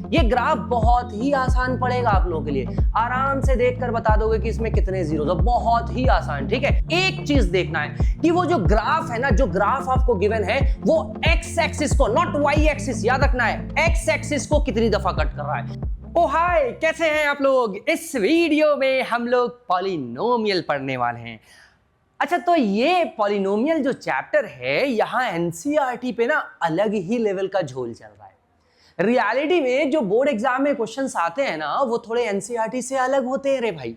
ये ग्राफ बहुत ही आसान पड़ेगा आप लोगों के लिए, आराम से देखकर बता दोगे कि इसमें कितने जीरो, तो बहुत ही आसान। ठीक है, एक चीज देखना है कि वो जो ग्राफ है ना, जो ग्राफ आपको गिवन है वो एक्स एक्सिस को, नॉट वाई एक्सिस, याद रखना है, एक्स एक्सिस को कितनी दफा कट कर रहा है। ओ हाय, कैसे हैं आप लोग। इस वीडियो में हम लोग पॉलिनोमियल पढ़ने वाले हैं। अच्छा, तो ये पॉलिनोमियल जो चैप्टर है यहाँ एनसीईआरटी पे ना अलग ही लेवल का झोल चल रहा है। रियलिटी में जो बोर्ड एग्जाम में क्वेश्चंस आते हैं ना, वो थोड़े एनसीईआरटी से अलग होते हैं रे भाई।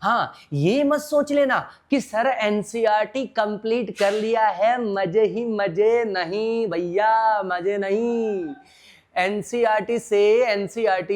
हाँ, ये मत सोच लेना कि सर एनसीईआरटी कंप्लीट कर लिया है, मजे ही मजे, नहीं भैया, मजे नहीं। एनसीईआरटी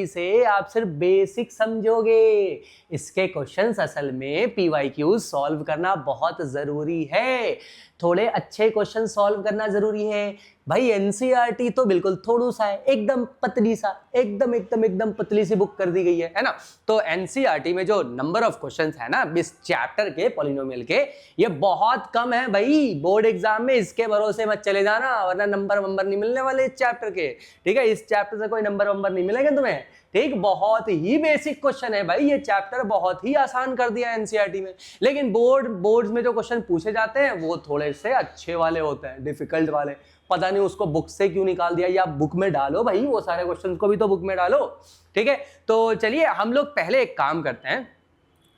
से आप सिर्फ बेसिक समझोगे। इसके क्वेश्चंस असल में पीवाईक्यू सॉल्व करना बहुत जरूरी है, थोड़े अच्छे क्वेश्चन सॉल्व करना जरूरी है भाई। एनसीईआरटी तो बिल्कुल थोड़ू सा है, एकदम पतली सा, एकदम पतली सी बुक कर दी गई है ना। तो एनसीईआरटी में जो नंबर ऑफ क्वेश्चंस है ना इस चैप्टर के पॉलिनोमियल के, ये बहुत कम है भाई। बोर्ड एग्जाम में इसके भरोसे मत चले जाना, वरना नंबर नहीं मिलने वाले इस चैप्टर के। ठीक है, इस चैप्टर से कोई नंबर नहीं मिलेगा तुम्हें। ठीक, बहुत ही बेसिक क्वेश्चन है भाई, ये चैप्टर बहुत ही आसान कर दिया है एनसीईआरटी में। लेकिन बोर्ड्स में जो क्वेश्चन पूछे जाते हैं वो थोड़े से अच्छे वाले होते हैं, डिफिकल्ट वाले। पता नहीं उसको बुक से क्यों निकाल दिया, या बुक में डालो भाई, वो सारे क्वेश्चन को भी तो बुक में डालो। ठीक है, तो चलिए हम लोग पहले एक काम करते हैं।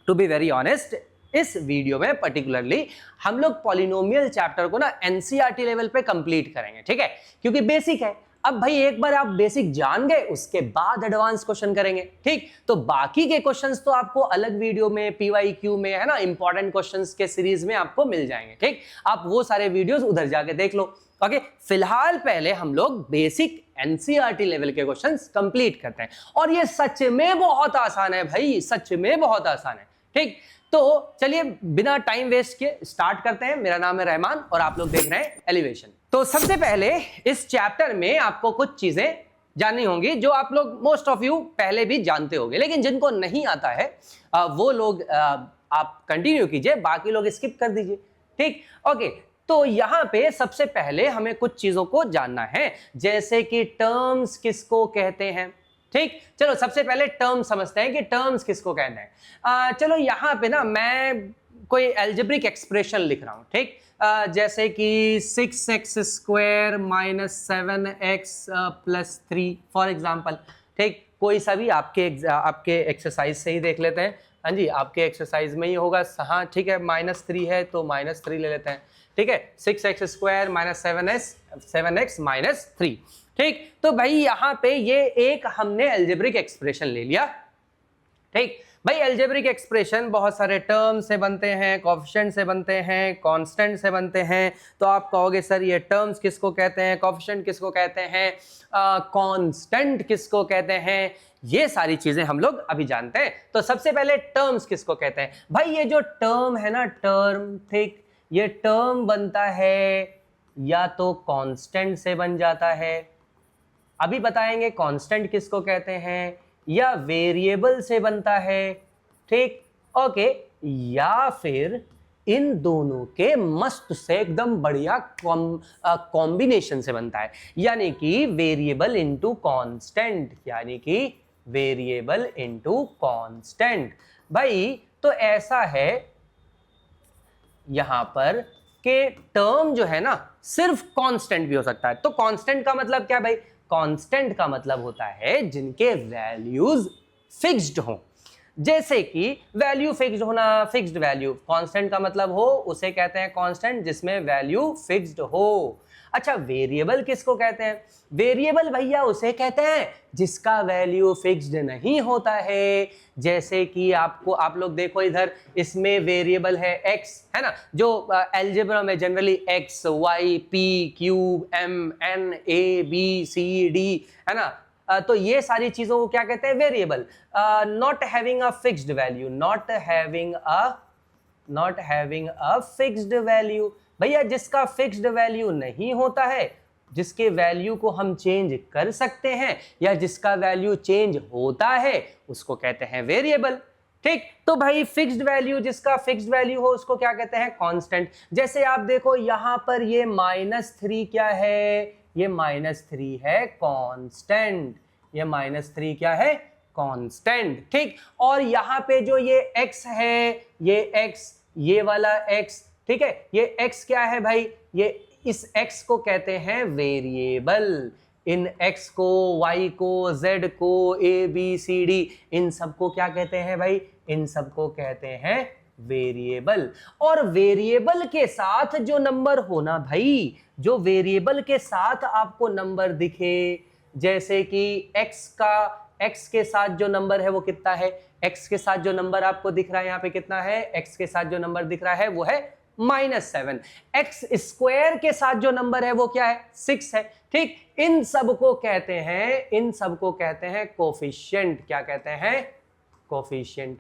टू बी वेरी ऑनेस्ट, इस वीडियो में पर्टिकुलरली हम लोग पॉलिनोमियल चैप्टर को ना एनसीईआरटी लेवल पे कंप्लीट करेंगे। ठीक है, क्योंकि बेसिक है। अब भाई एक बार आप बेसिक जान गए, उसके बाद एडवांस क्वेश्चन करेंगे। ठीक, तो बाकी के क्वेश्चंस तो आपको अलग वीडियो में, पीवाईक्यू में, है ना, इंपॉर्टेंट क्वेश्चंस के सीरीज में आपको मिल जाएंगे। ठीक, आप वो सारे वीडियोस उधर जाके देख लो। ओके, फिलहाल पहले हम लोग बेसिक एनसीईआरटी लेवल के क्वेश्चंस कंप्लीट करते हैं, और ये सच में बहुत आसान है भाई, सच में बहुत आसान है। ठीक, तो चलिए बिना टाइम वेस्ट के स्टार्ट करते हैं। मेरा नाम है रहमान और आप लोग देख रहे हैं एलिवेशन। तो सबसे पहले इस चैप्टर में आपको कुछ चीजें जाननी होंगी जो आप लोग मोस्ट ऑफ यू पहले भी जानते होंगे, लेकिन जिनको नहीं आता है वो लोग आप कंटिन्यू कीजिए, बाकी लोग स्किप कर दीजिए। ठीक, ओके, तो यहां पे सबसे पहले हमें कुछ चीजों को जानना है, जैसे कि टर्म्स किसको कहते हैं। ठीक, चलो सबसे पहले टर्म समझते हैं कि टर्म्स किसको कहते हैं। चलो यहाँ पे ना मैं कोई एल्जेब्रिक एक्सप्रेशन लिख रहा हूँ। ठीक, जैसे कि 6x² - 7x + 3 फॉर एग्जाम्पल। ठीक, कोई सा भी आपके एक्सरसाइज से ही देख लेते हैं। हाँ जी, आपके एक्सरसाइज में ही होगा। हाँ ठीक है, -3 है तो -3 ले लेते हैं। ठीक है, 6x² - 7x - 3। ठीक, तो भाई यहाँ पे ये एक हमने एल्जेब्रिक एक्सप्रेशन ले लिया। ठीक भाई, एल्जेब्रिक एक्सप्रेशन बहुत सारे टर्म से बनते हैं, कोएफिशिएंट से बनते हैं, कांस्टेंट से बनते हैं। तो आप कहोगे सर ये टर्म्स किसको कहते हैं, कोएफिशिएंट किसको कहते हैं, कांस्टेंट किसको कहते हैं, ये सारी चीजें हम लोग अभी जानते हैं। तो सबसे पहले टर्म्स किसको कहते हैं भाई। ये जो टर्म है ना, टर्म, ठीक, ये टर्म बनता है या तो कांस्टेंट से बन जाता है, अभी बताएंगे कांस्टेंट किसको कहते हैं, या वेरिएबल से बनता है। ठीक, ओके, या फिर इन दोनों के मस्त से एकदम बढ़िया कॉम्बिनेशन से बनता है, यानी कि वेरिएबल इनटू कांस्टेंट, यानी कि वेरिएबल इनटू कांस्टेंट। भाई तो ऐसा है यहां पर कि टर्म जो है ना सिर्फ कांस्टेंट भी हो सकता है। तो कांस्टेंट का मतलब क्या भाई, कांस्टेंट का मतलब होता है जिनके वैल्यूज फिक्स्ड हो। जैसे कि वैल्यू फिक्स्ड होना, फिक्स्ड वैल्यू, कांस्टेंट का मतलब हो उसे कहते हैं कांस्टेंट जिसमें वैल्यू फिक्स्ड हो। अच्छा, वेरिएबल किसको कहते हैं, वेरिएबल भैया उसे कहते हैं जिसका वैल्यू फिक्स्ड नहीं होता है। जैसे कि आप लोग देखो इधर, इसमें वेरिएबल है x, है ना, जो अलजेब्रा में generally x, y, p, q, m, n, a, b, c, d, है ना। तो ये सारी चीजों को क्या कहते हैं, variable. Not having a fixed value, not having a fixed value, भैया जिसका फिक्स्ड वैल्यू नहीं होता है, जिसके वैल्यू को हम चेंज कर सकते हैं, या जिसका वैल्यू चेंज होता है, उसको कहते हैं वेरिएबल। ठीक, तो भाई फिक्स्ड वैल्यू, जिसका फिक्स्ड वैल्यू हो उसको क्या कहते हैं, कांस्टेंट। जैसे आप देखो यहां पर ये -3 क्या है, ये -3 है कांस्टेंट, ये -3 क्या है, कांस्टेंट। ठीक, और यहाँ पे जो ये x है, ये x, ये वाला x, ठीक है, ये x क्या है भाई, ये इस x को कहते हैं वेरिएबल। इन x को, y को, z को, a b c d, इन सबको क्या कहते हैं भाई, इन सबको कहते हैं वेरिएबल। और वेरिएबल के साथ जो नंबर होना भाई, जो वेरिएबल के साथ आपको नंबर दिखे, जैसे कि x के साथ जो नंबर है वो कितना है, x के साथ जो नंबर आपको दिख रहा है यहाँ पे कितना है, x के साथ जो नंबर दिख रहा है वो है -7। x स्क्वायर के साथ जो नंबर है वो क्या है, 6 है। ठीक, इन सबको कहते हैं कोफिशिएंट। क्या कहते हैं, कोफिशिएंट।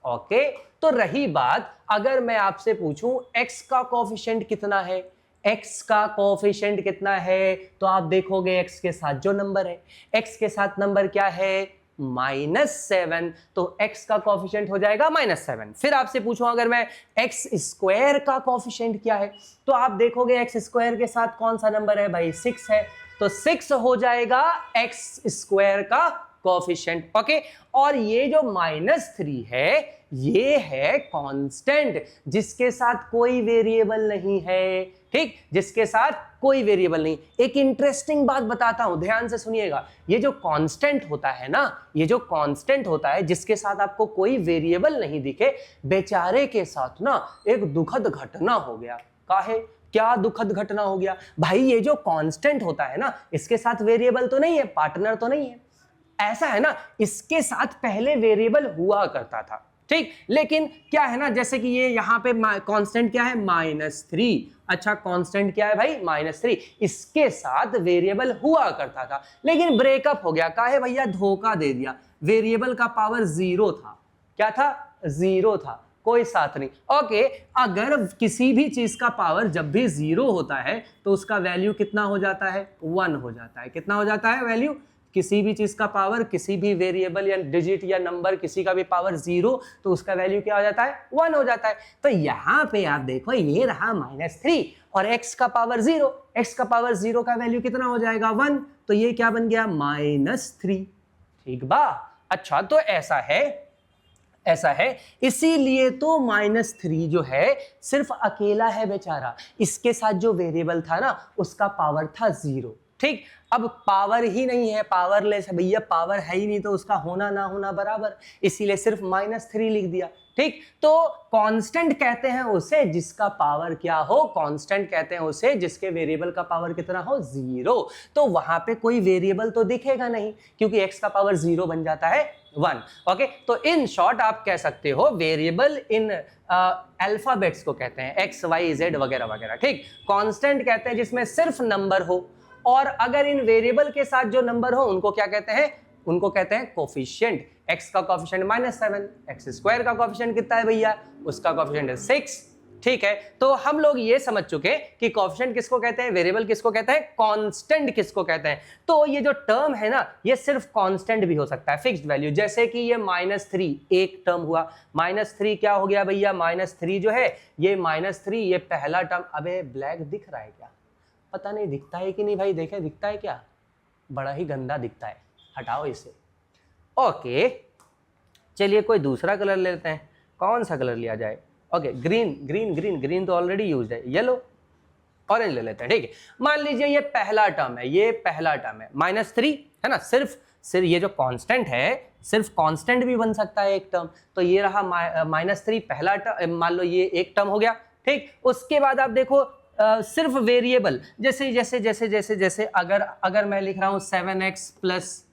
ओके, तो रही बात, अगर मैं आपसे पूछूं x का कोफिशिएंट कितना है, x का कोफिशिएंट कितना है, तो आप देखोगे x के साथ जो नंबर है, x के साथ नंबर क्या है, -7, तो x का कोफिशिएंट हो जाएगा -7। फिर आपसे पूछूं अगर मैं x स्क्वायर का कोफिशिएंट क्या है, तो आप देखोगे x स्क्वायर के साथ कौन सा नंबर है भाई, 6 है, तो 6 हो जाएगा x स्क्वायर का कोफिशिएंट। ओके, और ये जो -3 है ये है कांस्टेंट, जिसके साथ कोई वेरिएबल नहीं है। ठीक, जिसके साथ कोई वेरिएबल नहीं। एक इंटरेस्टिंग बात बताता हूं, ध्यान से सुनिएगा। ये जो कांस्टेंट होता है ना, ये जो कांस्टेंट होता है जिसके साथ आपको कोई वेरिएबल नहीं दिखे, बेचारे के साथ ना एक दुखद घटना हो गया। काहे, क्या दुखद घटना हो गया भाई, ये जो कांस्टेंट होता है ना, इसके साथ वेरिएबल तो नहीं है, पार्टनर तो नहीं है, ऐसा है ना, इसके साथ पहले वेरिएबल हुआ करता था। ठीक, लेकिन क्या है ना, जैसे कि ये यहाँ पे कांस्टेंट क्या है, -3। अच्छा, कांस्टेंट क्या है भाई, -3, इसके साथ वेरिएबल हुआ करता था, लेकिन ब्रेकअप हो गया। काहे भैया, धोखा दे दिया, वेरिएबल का पावर 0 था। क्या था, 0 था, कोई साथ नहीं। ओके, अगर किसी भी चीज का पावर जब भी 0 होता है तो उसका वैल्यू कितना हो जाता है, 1 हो जाता है। कितना हो जाता है वैल्यू, किसी भी चीज का पावर, किसी भी वेरिएबल या डिजिट या नंबर, किसी का भी पावर 0, तो उसका वैल्यू क्या हो जाता है, 1 हो जाता है। तो यहाँ पे आप देखो, ये रहा -3 और x का पावर 0, x का पावर 0 का वैल्यू कितना हो जाएगा, 1, तो ये क्या बन गया, -3। ठीक बा, अच्छा, तो ऐसा है, इसीलिए तो -3 जो है सिर्फ अकेला है बेचारा, इसके साथ जो वेरिएबल था ना उसका पावर था 0। ठीक, अब पावर ही नहीं है, पावरलेस है भैया, पावर है ही नहीं, तो उसका होना ना होना बराबर, इसीलिए सिर्फ -3 लिख दिया। ठीक, तो कांस्टेंट कहते हैं उसे जिसका पावर क्या हो, कांस्टेंट कहते हैं उसे जिसके वेरिएबल का पावर कितना हो, 0। तो वहां पे कोई वेरिएबल तो दिखेगा नहीं, क्योंकि x का पावर 0 बन जाता है 1। ओके, तो इन शॉर्ट आप कह सकते हो वेरिएबल इन अल्फाबेट्स को कहते हैं x, y, z वगैरह वगैरह। ठीक, कांस्टेंट कहते हैं जिसमें सिर्फ नंबर हो, और अगर इन वेरिएबल के साथ जो नंबर हो उनको क्या कहते हैं, उनको कहते हैं कोफिशिएंट। x का कोफिशिएंट -7, x स्क्वायर का कोफिशिएंट कितना है भैया, उसका कोफिशिएंट है 6। ठीक है, तो हम लोग ये समझ चुके कि कोफिशिएंट किसको कहते हैं, वेरिएबल किसको कहते हैं, कांस्टेंट किसको कहते हैं। तो ये जो टर्म है ना, ये सिर्फ कांस्टेंट भी हो सकता है, फिक्स्ड वैल्यू। जैसे कि ये -3 एक टर्म हुआ, -3 क्या हो गया भैया, -3 जो है ये -3, ये पहला टर्म। अबे ब्लैक दिख रहा है क्या, पता नहीं दिखता है कि नहीं भाई, देखें दिखता है क्या, बड़ा ही गंदा दिखता है, हटाओ इसे। ओके, चलिए कोई दूसरा कलर ले लेते हैं, कौन सा कलर लिया जाए। ओके, ग्रीन तो ऑलरेडी यूज्ड है, येलो, ऑरेंज ले लेते हैं। ठीक है, मान लीजिए ये पहला टर्म है, ये पहला टर्म है -3 है ना, सिर्फ ये जो कांस्टेंट है सिर्फ कांस्टेंट भी बन सकता है एक टर्म, तो ये रहा -3 पहला टर्म, मान लो ये एक टर्म हो गया। ठीक, उसके बाद आप देखो सिर्फ वेरिएबल, जैसे अगर मैं लिख रहा हूँ 7x प्लस,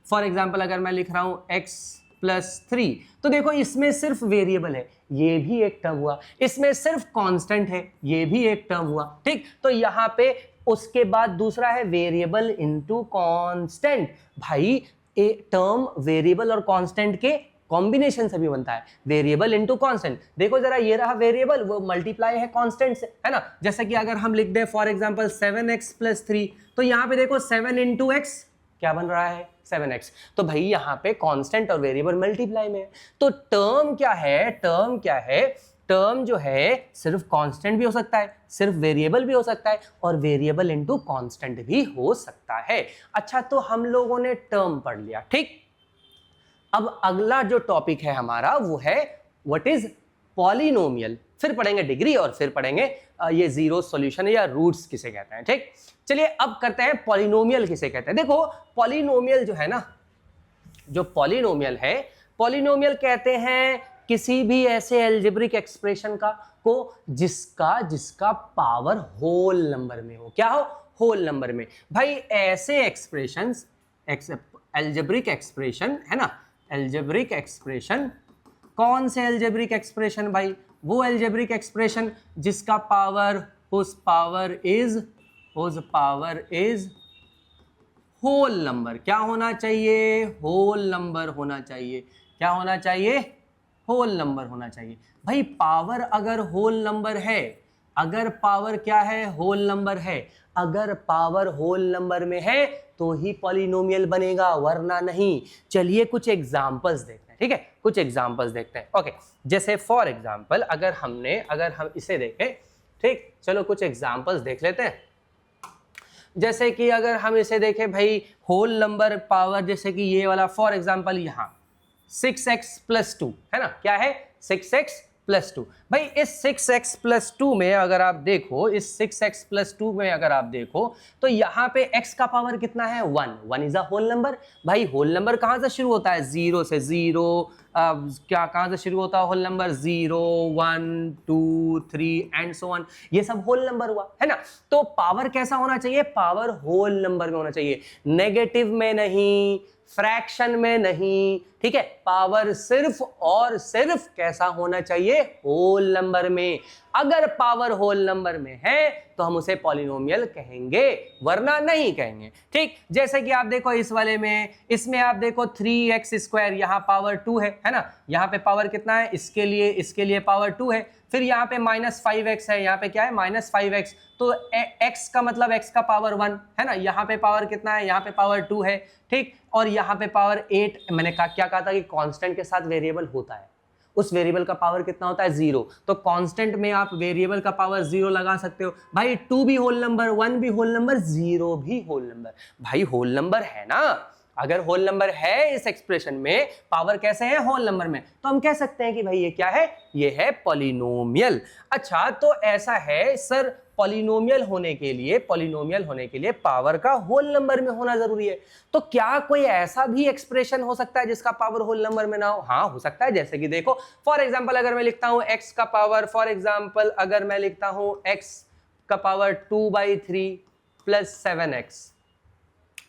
फॉर एग्जाम्पल अगर मैं लिख रहा हूँ x + 3, तो देखो इसमें सिर्फ वेरिएबल है, ये भी एक टर्म हुआ, इसमें सिर्फ कांस्टेंट है, ये भी एक टर्म हुआ। ठीक, तो यहाँ पे उसके बाद दूसरा है वेरिएबल इनटू कांस्टेंट। भाई एक टर्म वेरिएबल और कांस्टेंट के कॉम्बिनेशन से भी बनता है, वेरिएबल इनटू कांस्टेंट। देखो जरा, ये रहा वेरिएबल, वो मल्टीप्लाई है कांस्टेंट से, है ना। जैसे कि अगर हम लिख दें फॉर एग्जांपल 7x + 3, तो यहाँ पे देखो 7 × x क्या बन रहा है, 7x। तो भाई यहाँ पे कांस्टेंट और वेरिएबल मल्टीप्लाई में है, तो टर्म क्या है, टर्म जो है सिर्फ कांस्टेंट भी हो सकता है, सिर्फ वेरिएबल भी हो सकता है, और वेरिएबल इनटू कांस्टेंट भी हो सकता है। अच्छा, तो हम लोगों ने टर्म पढ़ लिया, ठीक। अब अगला जो टॉपिक है हमारा वो है व्हाट इज पॉलिनोमियल। फिर पढ़ेंगे डिग्री और फिर पढ़ेंगे ये जीरो सॉल्यूशन या रूट्स किसे कहते हैं, ठीक। चलिए अब करते हैं पॉलिनोमियल किसे कहते हैं। देखो पॉलिनोमियल जो है ना, जो पॉलिनोमियल है, पॉलिनोमियल कहते हैं किसी भी ऐसे एल्जेब्रिक एक्सप्रेशन का को जिसका पावर होल नंबर में हो। क्या हो? होल नंबर में। भाई ऐसे एक्सप्रेशंस, एल्जेब्रिक एक्सप्रेशन है ना, एल्जेब्रिक एक्सप्रेशन, कौन से एल्जेब्रिक एक्सप्रेशन भाई? वो एल्जेब्रिक एक्सप्रेशन जिसका पावर इज होल नंबर। क्या होना चाहिए? होल नंबर होना चाहिए। क्या होना चाहिए? होल नंबर होना चाहिए। भाई पावर अगर होल नंबर है, अगर पावर क्या है? होल नंबर है। अगर पावर होल नंबर में है तो ही पॉलिनोमियल बनेगा, वरना नहीं। चलिए कुछ एग्जांपल्स देखते हैं, ठीक है, कुछ एग्जांपल्स देखते हैं। ओके, जैसे फॉर एग्जांपल अगर हम इसे देखें, ठीक, चलो कुछ एग्जांपल्स देख लेते हैं। जैसे कि अगर हम इसे देखें भाई, होल नंबर पावर, जैसे कि ये वाला फॉर एग्जांपल यहाँ 6x + 2 है ना, क्या है? 6x + 2। भाई इस 6x + 2 में अगर आप देखो, इस 6x + 2 में अगर आप देखो तो यहाँ पे x का पावर कितना है? 1 इज अ होल नंबर। भाई होल नंबर कहाँ से शुरू होता है? 0 से। 0 क्या कहाँ से शुरू होता है whole number? 0 1 2 3 and so on, ये सब होल नंबर हुआ, है ना। तो पावर कैसा होना चाहिए? पावर होल नंबर में होना चाहिए, नेगेटिव में नहीं, फ्रैक्शन में नहीं, ठीक है। पावर सिर्फ और सिर्फ कैसा होना चाहिए? होल नंबर में। अगर पावर होल नंबर में है तो हम उसे पॉलिनोमियल कहेंगे, वरना नहीं कहेंगे, ठीक। जैसे कि आप देखो इस वाले में, इसमें आप देखो 3x², यहाँ पावर 2 है ना, यहाँ पे पावर कितना है? इसके लिए पावर 2 है। फिर यहाँ पे -5x है, यहाँ पे क्या है? -5x। तो x का मतलब x का पावर 1 है ना, यहाँ पे पावर कितना है? यहाँ पे पावर 2 है, ठीक। और यहाँ पे पावर 8। मैंने क्या कहा था कि कांस्टेंट के साथ वेरिएबल होता है, उस वेरिएबल का पावर कितना होता है? 0। तो कांस्टेंट में आप वेरिएबल का पावर 0 लगा सकते हो। भाई 2 भी होल नंबर, 1 भी होल नंबर, 0 भी होल नंबर। भाई होल नंबर है ना, अगर होल नंबर है इस एक्सप्रेशन में, पावर कैसे है? होल नंबर में, तो हम कह सकते हैं कि भाई ये क्या है? ये है पॉलिनोमियल। अच्छा, तो ऐसा है सर, पॉलिनोमियल होने के लिए पावर का होल नंबर में होना जरूरी है। तो क्या कोई ऐसा भी एक्सप्रेशन हो सकता है जिसका पावर होल नंबर में ना हो? हाँ, हो सकता है। जैसे कि देखो फॉर एग्जांपल अगर मैं लिखता हूं x का पावर, फॉर एग्जांपल अगर मैं लिखता हूं x का पावर 2/3 + 7x,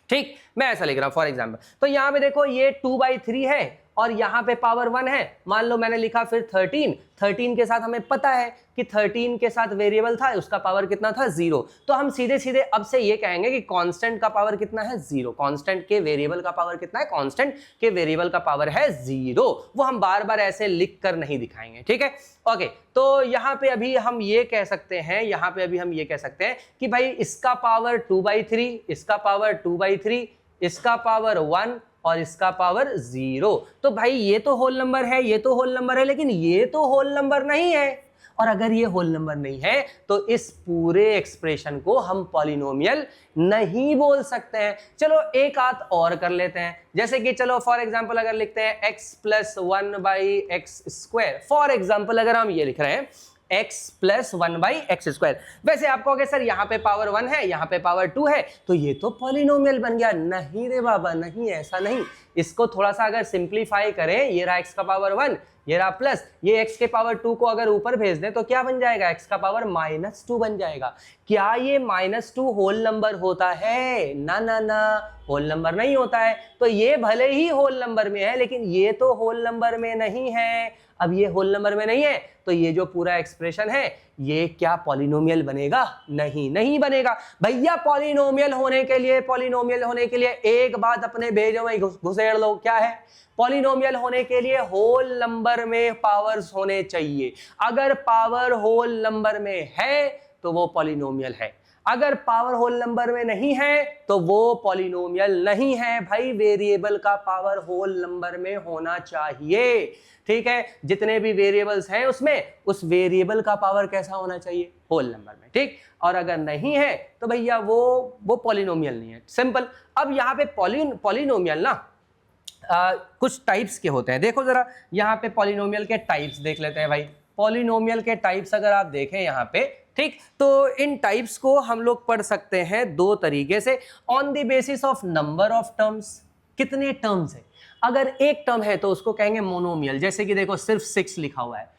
ठीक, मैं ऐसा लिख रहा हूं फॉर एग्जांपल। तो यहां पे देखो ये 2/3 है और यहाँ पे पावर 1 है। मान लो मैंने लिखा फिर 13 के साथ हमें पता है कि 13 के साथ वेरिएबल था, उसका पावर कितना था? 0। तो हम सीधे सीधे अब से ये कहेंगे कि कांस्टेंट का पावर कितना है? 0। कांस्टेंट के वेरिएबल का पावर कितना है? कांस्टेंट के वेरिएबल का पावर है 0। वो हम बार बार ऐसे लिख कर नहीं दिखाएंगे, ठीक है। ओके, तो यहाँ पे अभी हम ये कह सकते हैं, कि भाई इसका पावर 2/3, इसका पावर 2/3, इसका पावर 1 और इसका पावर 0। तो भाई ये तो होल नंबर है, ये तो होल नंबर है, लेकिन ये तो होल नंबर नहीं है। और अगर ये होल नंबर नहीं है तो इस पूरे एक्सप्रेशन को हम पॉलिनोमियल नहीं बोल सकते हैं। चलो एक आध और कर लेते हैं। जैसे कि चलो फॉर एग्जांपल अगर लिखते हैं x + 1/x², फॉर एग्जांपल अगर हम ये लिख रहे हैं x + 1/x², वैसे आप कहोगे सर यहाँ पे पावर 1 है, यहाँ पे पावर 2 है, तो ये तो पॉलिनोमियल बन गया। नहीं रे बाबा, नहीं, ऐसा नहीं। इसको थोड़ा सा अगर सिंप्लीफाई करें, ये रहा x का पावर 1, ये रहा प्लस, ये x के पावर 2 को अगर ऊपर भेज दें तो क्या बन जाएगा? x का पावर -2 बन जाएगा। क्या ये -2 होल नंबर होता है? ना ना ना, होल नंबर नहीं होता है। तो ये भले ही होल नंबर में है, लेकिन ये तो होल नंबर में नहीं है। अब ये होल नंबर में नहीं है तो ये जो पूरा एक्सप्रेशन है ये क्या पॉलिनोमियल बनेगा? नहीं, नहीं बनेगा। भैया पॉलिनोमियल होने के लिए एक बात अपने बेजों में घुसेड़ लो, क्या है? पॉलिनोमियल होने के लिए होल नंबर में पावर्स होने चाहिए। अगर पावर होल नंबर में है तो वो पॉलिनोमियल है। अगर पावर होल नंबर में नहीं है तो वो पॉलिनोमियल नहीं है भाई। वेरिएबल का पावर होल नंबर में होना चाहिए, ठीक है। जितने भी वेरिएबल्स हैं उसमें उस वेरिएबल का पावर कैसा होना चाहिए, होल नंबर में, ठीक। और अगर नहीं है तो भैया वो पॉलिनोमियल नहीं है, सिंपल। अब यहाँ पे पॉलिनोमियल ना कुछ टाइप्स के होते हैं। देखो जरा यहाँ पे पॉलिनोमियल के टाइप्स देख लेते हैं भाई। पॉलिनोमियल के टाइप्स अगर आप देखें यहाँ पे, ठीक, तो इन टाइप्स को हम लोग पढ़ सकते हैं दो तरीके से। On the basis of number of terms, कितने टर्म्स है। अगर एक टर्म है तो उसको कहेंगे मोनोमियल, जैसे कि देखो सिर्फ 6 लिखा हुआ है।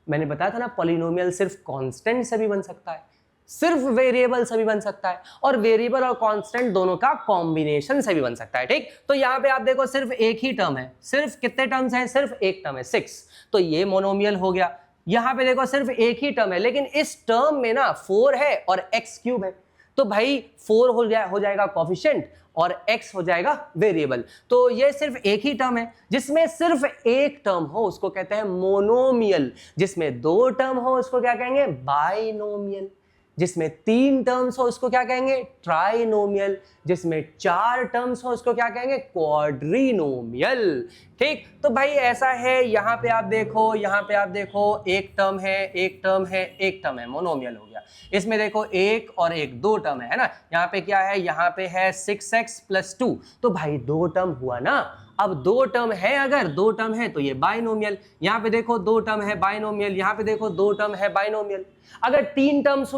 मैंने बताया था ना पॉलिनोमियल सिर्फ कांस्टेंट से भी बन सकता है, सिर्फ वेरिएबल से भी बन सकता है, और वेरिएबल और कांस्टेंट दोनों का कॉम्बिनेशन से भी बन सकता है, ठीक। तो यहाँ पे आप देखो सिर्फ एक ही टर्म है, सिर्फ कितने टर्म्स हैं, सिर्फ एक टर्म है 6, तो ये मोनोमियल हो गया। यहाँ पे देखो सिर्फ एक ही टर्म है, लेकिन इस टर्म में ना 4 है और x क्यूब है, तो भाई 4 हो जाएगा कोफिशिएंट और x हो जाएगा वेरिएबल। तो ये सिर्फ एक ही टर्म है। जिसमें सिर्फ एक टर्म हो उसको कहते हैं मोनोमियल, जिसमें 2 टर्म हो उसको क्या कहेंगे, बाइनोमियल, जिसमें 3 टर्म्स हो उसको क्या कहेंगे, ट्राइनोमियल, जिसमें 4 टर्म्स हो उसको क्या कहेंगे, क्वाड्रीनोमियल, ठीक। तो भाई ऐसा है, यहाँ पे आप देखो, यहाँ पे आप देखो, एक टर्म है, एक टर्म है, एक टर्म है, मोनोमियल हो गया। इसमें देखो एक और एक, 2 टर्म है ना। यहाँ पे क्या है, यहाँ पे है 6x + 2, तो भाई 2 टर्म हुआ ना। अब 2 टर्म है, अगर 2 टर्म है तो ये बाइनोमियल। यहाँ पे देखो 2 टर्म है, बाइनोमियल। यहाँ पे देखो 2 टर्म है, बाइनोमियल। अगर 3 टर्म्स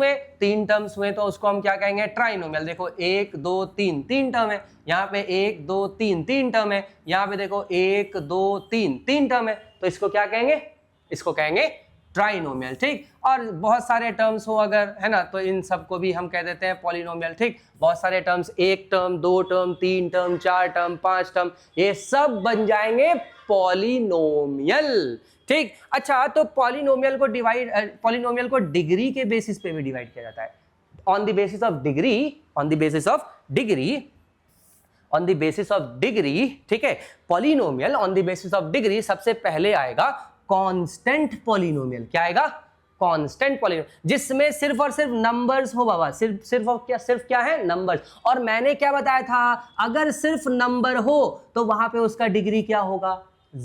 हुए तो उसको हम क्या कहेंगे, ट्राइनोमियल। देखो 1 2 3 3 टर्म है, यहाँ पे 1 2 3 3 टर्म है, यहाँ पे देखो 1 2 3 3 टर्म है, तो इसको क्या कहेंगे, इसको कहेंगे ट्राइनोमियल, ठीक। और बहुत सारे टर्म्स हो अगर, है ना, तो इन सबको भी हम कह देते हैं पॉलिनोमियल, ठीक। बहुत सारे terms, 1 term, 2 term, 3 term, 4 term, 5 term, ये सब बन जाएंगे पॉलिनोमियल, ठीक। अच्छा, तो पॉलिनोमियल को डिग्री के बेसिस पे भी डिवाइड किया जाता है। On the basis of degree, ठीक है। Polynomial on the basis of degree, सबसे पहले आएगा कांस्टेंट पॉलिनोमियल। क्या आएगा, कांस्टेंट पॉलिनोमियल, जिसमें सिर्फ और सिर्फ नंबर्स हो बाबा, सिर्फ क्या है, नंबर्स। और मैंने क्या बताया था, अगर सिर्फ नंबर हो तो वहां पे उसका डिग्री क्या होगा,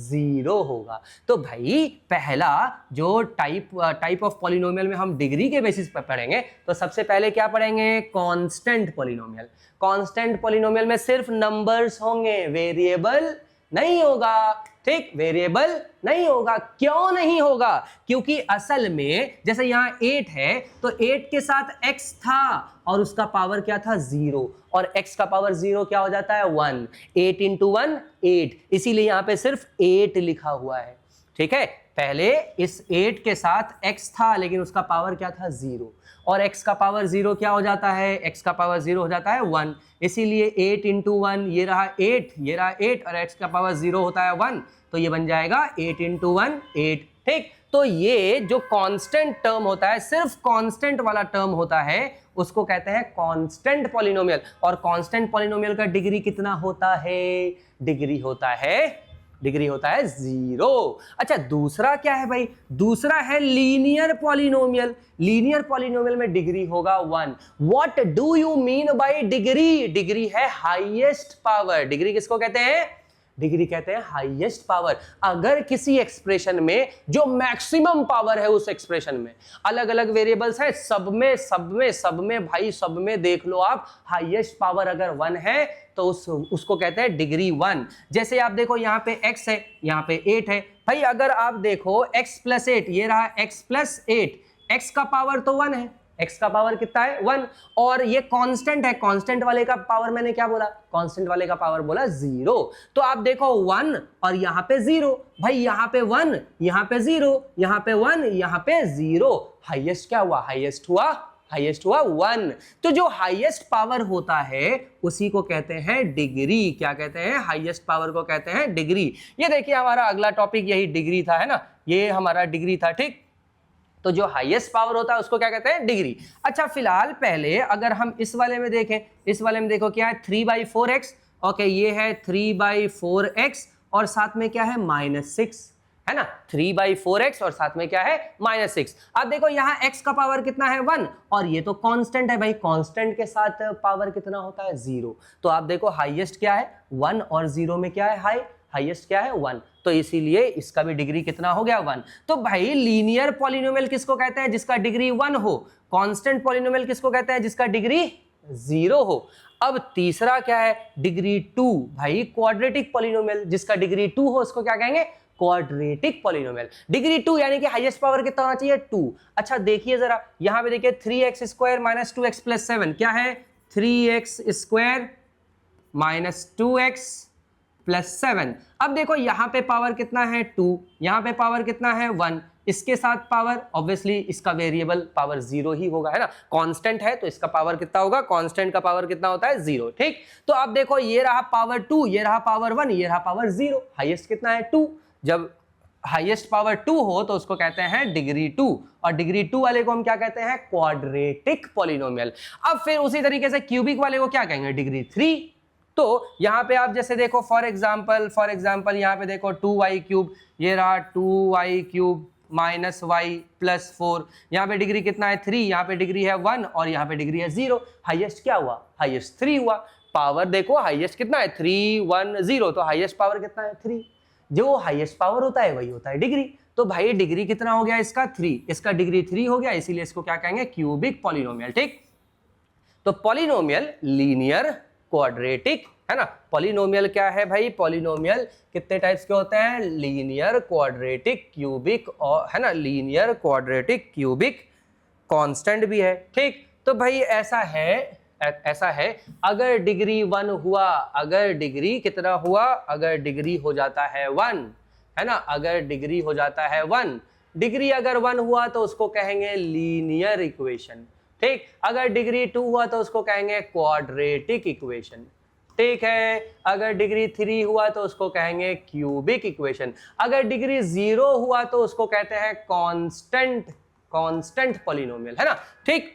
0 होगा। तो भाई पहला जो टाइप ऑफ पॉलिनोमियल में हम डिग्री के बेसिस पर पढ़ेंगे, तो सबसे पहले क्या पढ़ेंगे, कांस्टेंट पॉलिनोमियल। कांस्टेंट पॉलिनोमियल में सिर्फ नंबर्स होंगे, वेरिएबल नहीं होगा, ठीक। वेरिएबल नहीं होगा। क्यों नहीं होगा, क्योंकि असल में जैसे यहाँ 8 है तो 8 के साथ x था और उसका पावर क्या था, 0, और x का पावर 0 क्या हो जाता है, 1। 8 × 1 8, इसीलिए यहाँ पे सिर्फ 8 लिखा हुआ है, ठीक है। पहले इस 8 के साथ x था लेकिन उसका पावर क्या था, 0, और x का पावर 0 क्या हो जाता है, x का पावर 0 हो जाता है 1, इसीलिए 8 × 1, ये रहा 8, ये रहा 8, और x का पावर 0 होता है 1, तो ये बन जाएगा 8 × 1 8, ठीक। तो ये जो कांस्टेंट टर्म होता है, सिर्फ कांस्टेंट वाला टर्म होता है, उसको कहते हैं कांस्टेंट पॉलिनोमियल। और कांस्टेंट पॉलिनोमियल का डिग्री कितना होता है, डिग्री होता है 0। अच्छा, दूसरा क्या है भाई, दूसरा है लीनियर पॉलिनोमियल। लीनियर पॉलिनोमियल में डिग्री होगा 1। What do you mean by degree, degree है हाईएस्ट पावर। डिग्री किसको कहते हैं, डिग्री कहते हैं हाईएस्ट पावर। अगर किसी एक्सप्रेशन में जो मैक्सिमम पावर है, उस एक्सप्रेशन में अलग अलग वेरिएबल्स हैं, सब में भाई, सब में देख लो आप, हाईएस्ट पावर अगर 1 है तो उसको कहते हैं डिग्री 1। जैसे आप देखो यहाँ पे x है, यहाँ पे 8 है भाई। अगर आप देखो x + 8, ये रहा x + 8, x का पावर तो 1 है, x का पावर कितना है, 1, और ये कांस्टेंट है। कांस्टेंट वाले का पावर मैंने क्या बोला, कांस्टेंट वाले का पावर बोला 0। तो आप देखो 1 और यहाँ पे 0, भाई यहाँ पे 1, यहाँ पे 0, यहाँ पे 1, यहाँ पे 0, हाईएस्ट क्या हुआ, हाईएस्ट हुआ 1। तो जो हाईएस्ट पावर होता है उसी को कहते हैं डिग्री। क्या कहते हैं, हाईएस्ट पावर को कहते हैं डिग्री। ये देखिए हमारा अगला टॉपिक यही डिग्री था, है ना, ये हमारा डिग्री था, ठीक। तो जो हाईएस्ट पावर होता है उसको क्या कहते हैं, डिग्री। अच्छा, फिलहाल पहले अगर हम इस वाले में देखें, इस वाले में देखो क्या है, 3/4x, ओके, ये है 3/4x, और साथ में क्या है, -6, है ना, 3/4x और साथ में क्या है -6। अब देखो यहाँ x का पावर कितना है 1 और ये तो कांस्टेंट है भाई, कांस्टेंट के साथ पावर कितना होता है 0। तो आप देखो हाईएस्ट क्या है 1 और 0 में क्या है हाईएस्ट क्या है 1, तो इसीलिए इसका भी डिग्री कितना हो गया 1। तो भाई लीनियर पॉलिनोमियल किसको कहते हैं जिसका डिग्री 1 हो, कांस्टेंट पॉलिनोमियल किसको कहते हैं जिसका डिग्री 0 हो। अब तीसरा क्या है डिग्री 2, भाई क्वाड्रेटिक पॉलिनोमियल जिसका डिग्री 2 हो उसको क्या कहेंगे क्वाड्रेटिक पॉलिनोमियल। डिग्री 2 यानी कि हाईएस्ट पावर कितना होना चाहिए 2। अच्छा देखिए जरा यहां पे देखिए 3x² - 2x + 7 क्या है 3x² - 2x + 7। अब देखो यहां पे पावर कितना है 2, यहां पे पावर कितना है 1, इसके साथ पावर ऑब्वियसली इसका वेरिएबल पावर 0 ही होगा, है ना, कांस्टेंट है तो इसका पावर कितना होगा, कांस्टेंट का पावर कितना होता है 0। ठीक, तो अब देखो ये रहा पावर 2, ये रहा पावर 1, ये रहा पावर 0, हाईएस्ट कितना है 2। जब हाईएस्ट पावर 2 हो तो उसको कहते हैं डिग्री 2 और डिग्री 2 वाले को हम क्या कहते हैं क्वाड्रेटिक पॉलिनोमियल। अब फिर उसी तरीके से क्यूबिक वाले को क्या कहेंगे डिग्री 3। तो यहां पे आप जैसे देखो फॉर एग्जांपल यहां पे देखो 2y3, ये रहा 2y3 - y + 4, यहाँ पे डिग्री कितना है 3, यहाँ पे डिग्री है 1 और यहाँ पे डिग्री है 0। हाईएस्ट क्या हुआ हाईएस्ट 3 हुआ। पावर देखो हाईएस्ट कितना है 3 1 0, तो हाईएस्ट पावर कितना है 3। जो हाईएस्ट पावर होता है वही होता है डिग्री। तो भाई डिग्री कितना हो गया इसका 3, इसका डिग्री 3 हो गया, इसीलिए इसको क्या कहेंगे क्यूबिक पॉलिनोमियल। ठीक, तो पॉलिनोमियल लीनियर क्वाड्रेटिक, है ना। पॉलिनोमियल क्या है भाई, पॉलिनोमियल कितने टाइप्स के होते हैं लीनियर क्वाड्रेटिक क्यूबिक और, है ना, लीनियर क्वाड्रेटिक क्यूबिक कांस्टेंट भी है। ठीक, तो भाई ऐसा है अगर डिग्री 1 हुआ, अगर डिग्री कितना हुआ, अगर डिग्री हो जाता है 1, है ना, अगर डिग्री हो जाता है 1, डिग्री अगर 1 हुआ तो उसको कहेंगे लीनियर इक्वेशन। ठीक, अगर डिग्री 2 हुआ तो उसको कहेंगे क्वाड्रेटिक इक्वेशन। ठीक है, अगर डिग्री 3 हुआ तो उसको कहेंगे क्यूबिक इक्वेशन। अगर डिग्री 0 हुआ तो उसको कहते हैं कांस्टेंट पॉलिनोमियल, है ना। ठीक,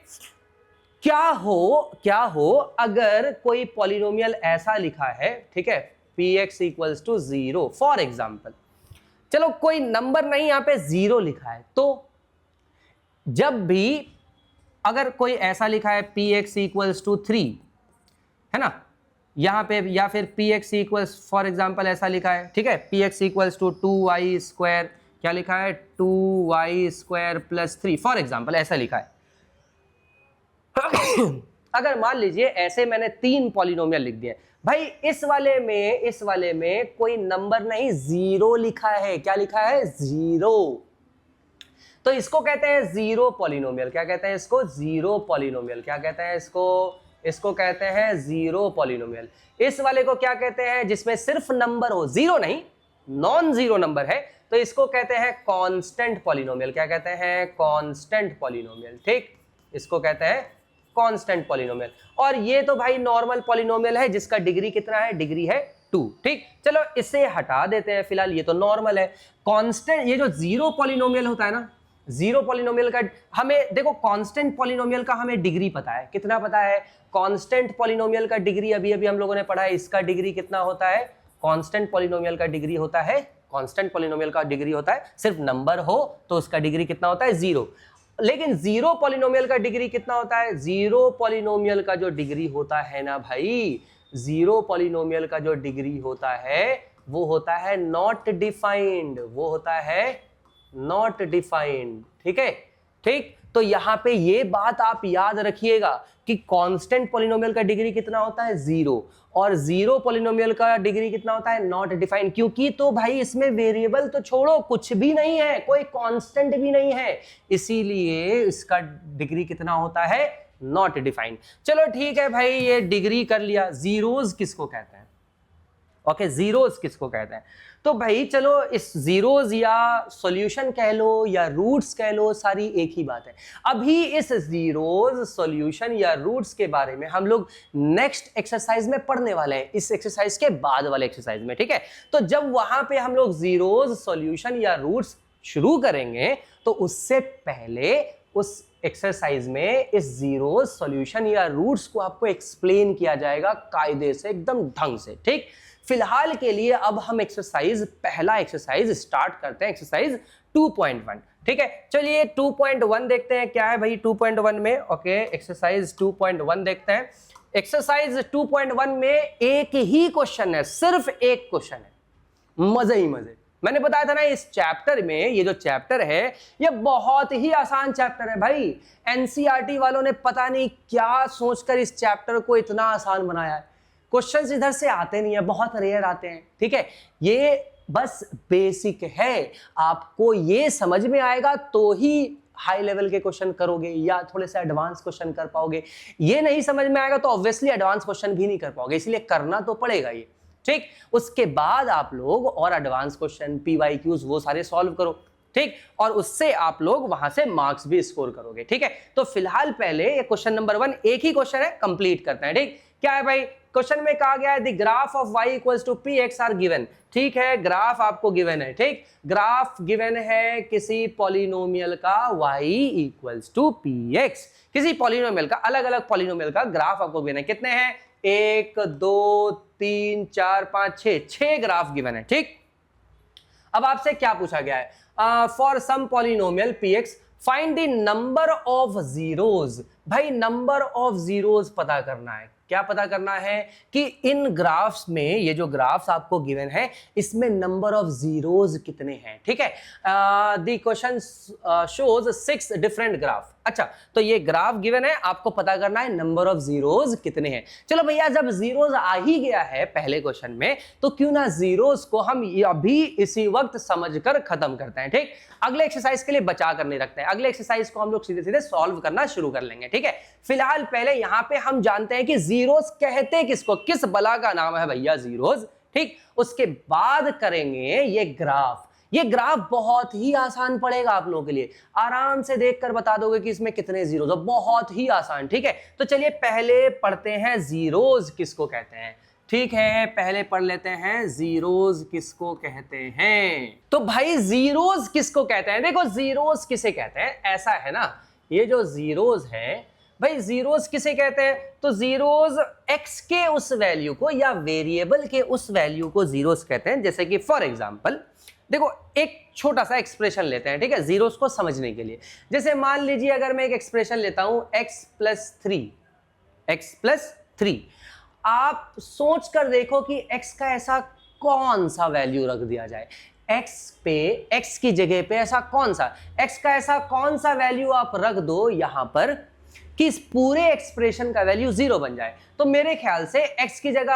क्या हो अगर कोई पॉलिनोमियल ऐसा लिखा है, ठीक है, px = 0 फॉर एग्जाम्पल, चलो कोई नंबर नहीं यहाँ पे 0 लिखा है, तो जब भी अगर कोई ऐसा लिखा है px = 3, है ना, यहाँ पे, या फिर px फॉर एग्जाम्पल ऐसा लिखा है, ठीक है, px = 2y², क्या लिखा है 2y² + 3 फॉर एग्जाम्पल ऐसा लिखा है। अगर मान लीजिए ऐसे मैंने 3 पॉलिनोमियल लिख दिए भाई, इस वाले में कोई नंबर नहीं 0 लिखा है, क्या लिखा है 0, तो इसको कहते हैं 0 पॉलिनोमियल। क्या कहते हैं इसको 0 पॉलिनोमियल। क्या कहते हैं इसको कहते हैं 0 पॉलिनोमियल। इस वाले को क्या कहते हैं जिसमें सिर्फ नंबर हो, 0 नहीं, नॉन 0 नंबर है, तो इसको कहते हैं कांस्टेंट पॉलिनोमियल। क्या कहते हैं कांस्टेंट पॉलिनोमियल। ठीक, इसको कहते हैं कांस्टेंट पॉलिनोमियल। और ये तो भाई नॉर्मल पॉलिनोमियल है जिसका डिग्री कितना है, डिग्री है 2। ठीक, चलो इसे हटा देते हैं फिलहाल, ये तो नॉर्मल है। कांस्टेंट, ये जो 0 पॉलिनोमियल होता है ना, 0 पॉलिनोमियल का हमें देखो, कांस्टेंट पॉलिनोमियल का हमें डिग्री पता है, कितना पता है, कांस्टेंट पॉलिनोमियल का डिग्री अभी हम लोगों ने पढ़ा है, इसका डिग्री कितना होता है, कांस्टेंट पॉलिनोमियल का डिग्री होता है, कांस्टेंट पॉलिनोमियल का डिग्री होता है सिर्फ नंबर हो तो उसका डिग्री कितना होता है 0। लेकिन 0 पॉलिनोमियल का डिग्री कितना होता है, 0 पॉलिनोमियल का जो डिग्री होता है ना भाई, 0 पॉलिनोमियल का जो डिग्री होता है वो होता है नॉट डिफाइंड, वो होता है नॉट डिफाइंड। ठीक है, ठीक, तो यहां पे ये बात आप याद रखिएगा कि कांस्टेंट पॉलिनोमियल का डिग्री कितना होता है 0 और 0 पॉलिनोमियल का डिग्री कितना होता है नॉट डिफाइंड। क्योंकि तो भाई इसमें वेरिएबल तो छोड़ो, कुछ भी नहीं है, कोई कांस्टेंट भी नहीं है, इसीलिए इसका डिग्री कितना होता है नॉट डिफाइंड। चलो ठीक है भाई, ये डिग्री कर लिया। जीरोज किसको कहते हैं, ओके, जीरोज किसको कहते हैं, तो भाई चलो इस जीरोज या सॉल्यूशन कह लो या रूट्स कह लो, सारी एक ही बात है। अभी इस जीरोज, सॉल्यूशन या रूट्स के बारे में हम लोग नेक्स्ट एक्सरसाइज में पढ़ने वाले हैं, इस एक्सरसाइज के बाद वाले एक्सरसाइज में। ठीक है, तो जब वहां पे हम लोग जीरोज, सॉल्यूशन या रूट्स शुरू करेंगे तो उससे पहले उस एक्सरसाइज में इस जीरोज, सॉल्यूशन या रूट्स को आपको एक्सप्लेन किया जाएगा कायदे से, एकदम ढंग से। ठीक, फिलहाल के लिए अब हम पहला एक्सरसाइज स्टार्ट करते हैं, एक्सरसाइज 2.1। ठीक है, चलिए 2.1 देखते हैं क्या है भाई 2.1 में। ओके, एक्सरसाइज 2.1 देखते हैं। एक्सरसाइज 2.1 में एक ही क्वेश्चन है, सिर्फ एक क्वेश्चन है, मजे ही मजे। मैंने बताया था ना इस चैप्टर में, ये जो चैप्टर है ये बहुत ही आसान चैप्टर है भाई। एनसीईआरटी वालों ने पता नहीं क्या सोचकर इस चैप्टर को इतना आसान बनाया है। क्वेश्चंस इधर से आते नहीं है, बहुत रेयर आते हैं। ठीक है, ये बस बेसिक है, आपको ये समझ में आएगा तो ही हाई लेवल के क्वेश्चन करोगे या थोड़े से एडवांस क्वेश्चन कर पाओगे। ये नहीं समझ में आएगा तो ऑब्वियसली एडवांस क्वेश्चन भी नहीं कर पाओगे, इसलिए करना तो पड़ेगा ये। ठीक, उसके बाद आप लोग और एडवांस क्वेश्चन, पीवाईक्यूज वो सारे सॉल्व करो। ठीक, और उससे आप लोग वहां से मार्क्स भी स्कोर करोगे। ठीक है, तो फिलहाल पहले ये क्वेश्चन नंबर 1 एक ही क्वेश्चन है, कंप्लीट करते हैं। ठीक, क्या है भाई क्वेश्चन में कहा गया है the graph of y equals to px are given. ठीक है, ग्राफ आपको गिवन है। ठीक, ग्राफ गिवन है किसी पॉलिनोमियल का y इक्वल्स टू px, किसी पॉलिनोमियल का, अलग अलग पॉलिनोमियल का ग्राफ आपको गिवन है। कितने हैं? 1 2 3 4 5 6 ग्राफ गिवन है। ठीक, अब आपसे क्या पूछा गया है? For some polynomial px find the number of zeros. भाई नंबर ऑफ जीरोज पता करना है। क्या पता करना है? कि इन ग्राफ्स में, ये जो ग्राफ्स आपको गिवन है इसमें नंबर ऑफ जीरोज कितने हैं। ठीक है, the question shows 6 different graph. अच्छा, तो ये ग्राफ गिवन है, आपको पता करना है नंबर ऑफ जीरोज कितने हैं। चलो भैया, जब जीरोज आ ही गया है पहले क्वेश्चन में, तो क्यों ना जीरोज को हम अभी इसी वक्त समझकर खत्म करते हैं। ठीक, अगले एक्सरसाइज के लिए बचा कर नहीं रखते हैं, अगले एक्सरसाइज को हम लोग सीधे सीधे सॉल्व करना शुरू कर लेंगे। ठीक है, फिलहाल पहले यहां पे हम जानते हैं कि जीरोज कहते किसको, किस बला का नाम है भैया जीरोज। ठीक, उसके बाद करेंगे ये ग्राफ। ये ग्राफ बहुत ही आसान पड़ेगा आप लोगों के लिए, आराम से देखकर बता दोगे कि इसमें कितने जीरोज है, बहुत ही आसान। ठीक है, तो चलिए पहले पढ़ते हैं जीरोज किसको कहते हैं। ठीक है, पहले पढ़ लेते हैं जीरोज किसको कहते हैं। तो भाई जीरोज किसको कहते हैं? देखो जीरोज किसे कहते हैं, ऐसा है ना, ये जो जीरोज है भाई, जीरोज किसे कहते हैं? तो जीरोज एक्स के उस वैल्यू को या वेरिएबल के उस वैल्यू को जीरोज कहते हैं। जैसे कि फॉर एग्जांपल देखो, एक छोटा सा एक्सप्रेशन लेते हैं। ठीक है, जीरोज को समझने के लिए, जैसे मान लीजिए अगर मैं एक एक्सप्रेशन लेता हूं x प्लस 3, आप सोच कर देखो कि x का ऐसा कौन सा वैल्यू रख दिया जाए, x की जगह पे ऐसा कौन सा, x का ऐसा कौन सा वैल्यू आप रख दो यहां पर कि इस पूरे एक्सप्रेशन का वैल्यू 0 बन जाए। तो मेरे ख्याल से x की जगह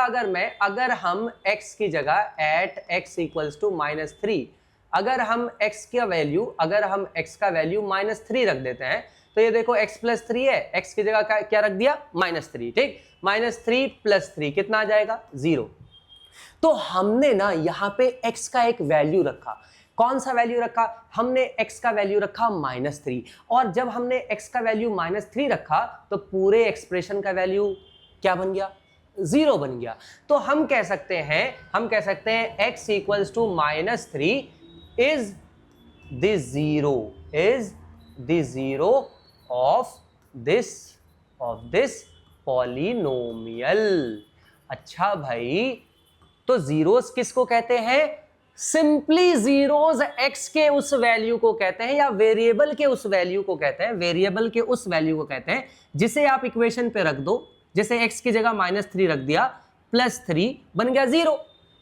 अगर हम x की जगह एट x इक्वल्स टू -3, अगर हम x का वैल्यू -3 रख देते हैं, तो ये देखो x प्लस 3 है, x की जगह क्या रख दिया? -3। ठीक, -3 प्लस 3 कितना आ जाएगा? 0। तो हमने ना यहाँ पे x का एक वैल्यू रखा, कौन सा वैल्यू रखा? हमने x का वैल्यू रखा -3, और जब हमने x का वैल्यू -3 रखा तो पूरे एक्सप्रेशन का वैल्यू क्या बन गया? 0 बन गया। तो हम कह सकते हैं x equals to -3 is the zero of this polynomial. अच्छा भाई, तो जीरोस किसको कहते हैं? सिंपली जीरोस x के उस वैल्यू को कहते हैं या वेरिएबल के उस वैल्यू को कहते हैं, जिसे आप इक्वेशन पे रख दो। जैसे x की जगह -3 रख दिया, +3 बन गया 0।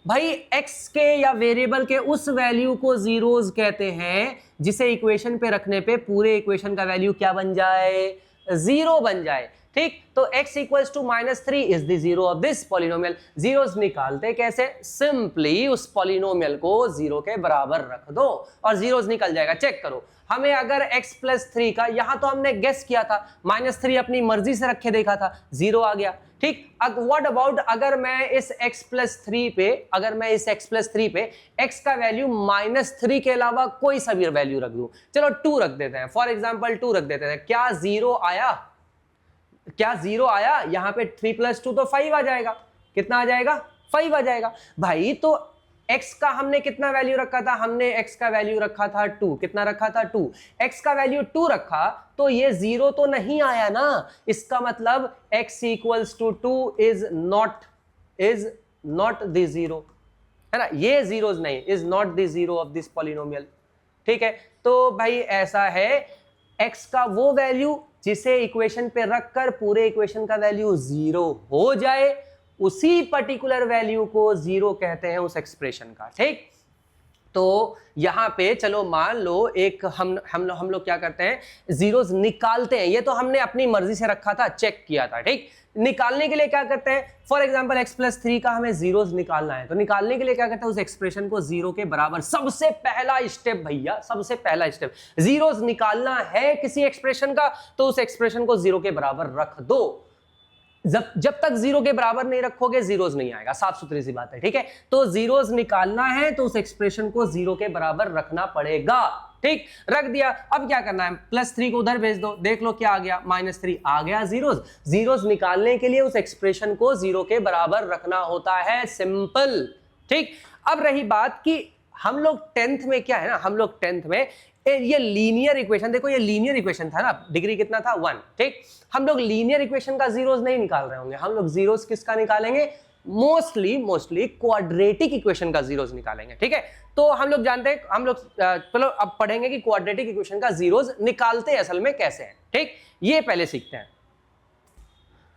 भाई x के या वेरिएबल के उस वैल्यू को जीरोस कहते हैं जिसे इक्वेशन पे रखने पे पूरे इक्वेशन का वैल्यू क्या बन जाए? 0 बन जाए। ठीक, तो x equals to -3 is the zero of this polynomial. Zeros निकालते कैसे? सिंपली उस पॉलिनोमियल को 0 के बराबर रख दो और जीरोस निकल जाएगा। चेक करो, हमें अगर x प्लस 3 का, यहां तो हमने गेस किया था, -3 अपनी मर्जी से रखे देखा था, 0 आ गया। ठीक, व्हाट अबाउट अगर मैं इस x प्लस 3 पे x का वैल्यू -3 के अलावा कोई सा भी वैल्यू रख दूं, चलो 2 रख देते हैं, फॉर एग्जाम्पल 2 रख देते हैं, क्या 0 आया? यहाँ पे 3 + 2 तो 5 आ जाएगा। कितना आ जाएगा? 5 आ जाएगा। भाई तो x का हमने कितना वैल्यू रखा था? हमने x का वैल्यू रखा था 2। कितना रखा था? 2। x का वैल्यू 2 रखा तो ये 0 तो नहीं आया ना, इसका मतलब x equals to 2 is not the zero, है ना, ये जीरोज नहीं, is not the zero of this polynomial. ठीक है, तो भाई ऐसा है, x का वो वैल्यू जिसे इक्वेशन पे रखकर पूरे इक्वेशन का वैल्यू जीरो हो जाए, उसी पर्टिकुलर वैल्यू को जीरो कहते हैं उस एक्सप्रेशन का। ठीक, तो यहां पे चलो मान लो एक हम लोग क्या करते हैं, जीरोस निकालते हैं। ये तो हमने अपनी मर्जी से रखा था, चेक किया था। ठीक, निकालने के लिए क्या करते हैं, फॉर एग्जांपल x+3 का हमें जीरोस निकालना है, तो निकालने के लिए क्या करते हैं, उस एक्सप्रेशन को जीरो के बराबर, सबसे पहला स्टेप भैया, सबसे पहला स्टेप, जीरोस निकालना है किसी एक्सप्रेशन का, तो उस एक्सप्रेशन को जीरो के बराबर रख दो। जब तक जीरो के बराबर नहीं रखोगे जीरोस नहीं आएगा, साफ सुथरी सी बात है। ठीक है, तो जीरोस निकालना है तो उस एक्सप्रेशन को जीरो के बराबर रखना पड़ेगा। ठीक, रख दिया, अब क्या करना है, +3 को उधर भेज दो, देख लो क्या आ गया, -3 आ गया जीरोस। जीरोस निकालने के लिए उस एक्सप्रेशन को जीरो के बराबर रखना होता है, सिंपल। ठीक, अब रही बात कि हम लोग 10th में क्या है ना, हम लोग 10th में ये लीनियर इक्वेशन, देखो ये लीनियर इक्वेशन था ना, डिग्री कितना था 1। ठीक, हम लोग लीनियर इक्वेशन का जीरोस नहीं निकाल रहे होंगे, हम लोग जीरोस किसका निकालेंगे, मोस्टली क्वाड्रेटिक इक्वेशन का जीरोस निकालेंगे। ठीक है, तो हम लोग जानते हैं, हम लोग चलो अब पढ़ेंगे कि क्वाड्रेटिक इक्वेशन का जीरोस निकालते हैं असल में कैसे हैं। ठीक, ये पहले सीखते हैं।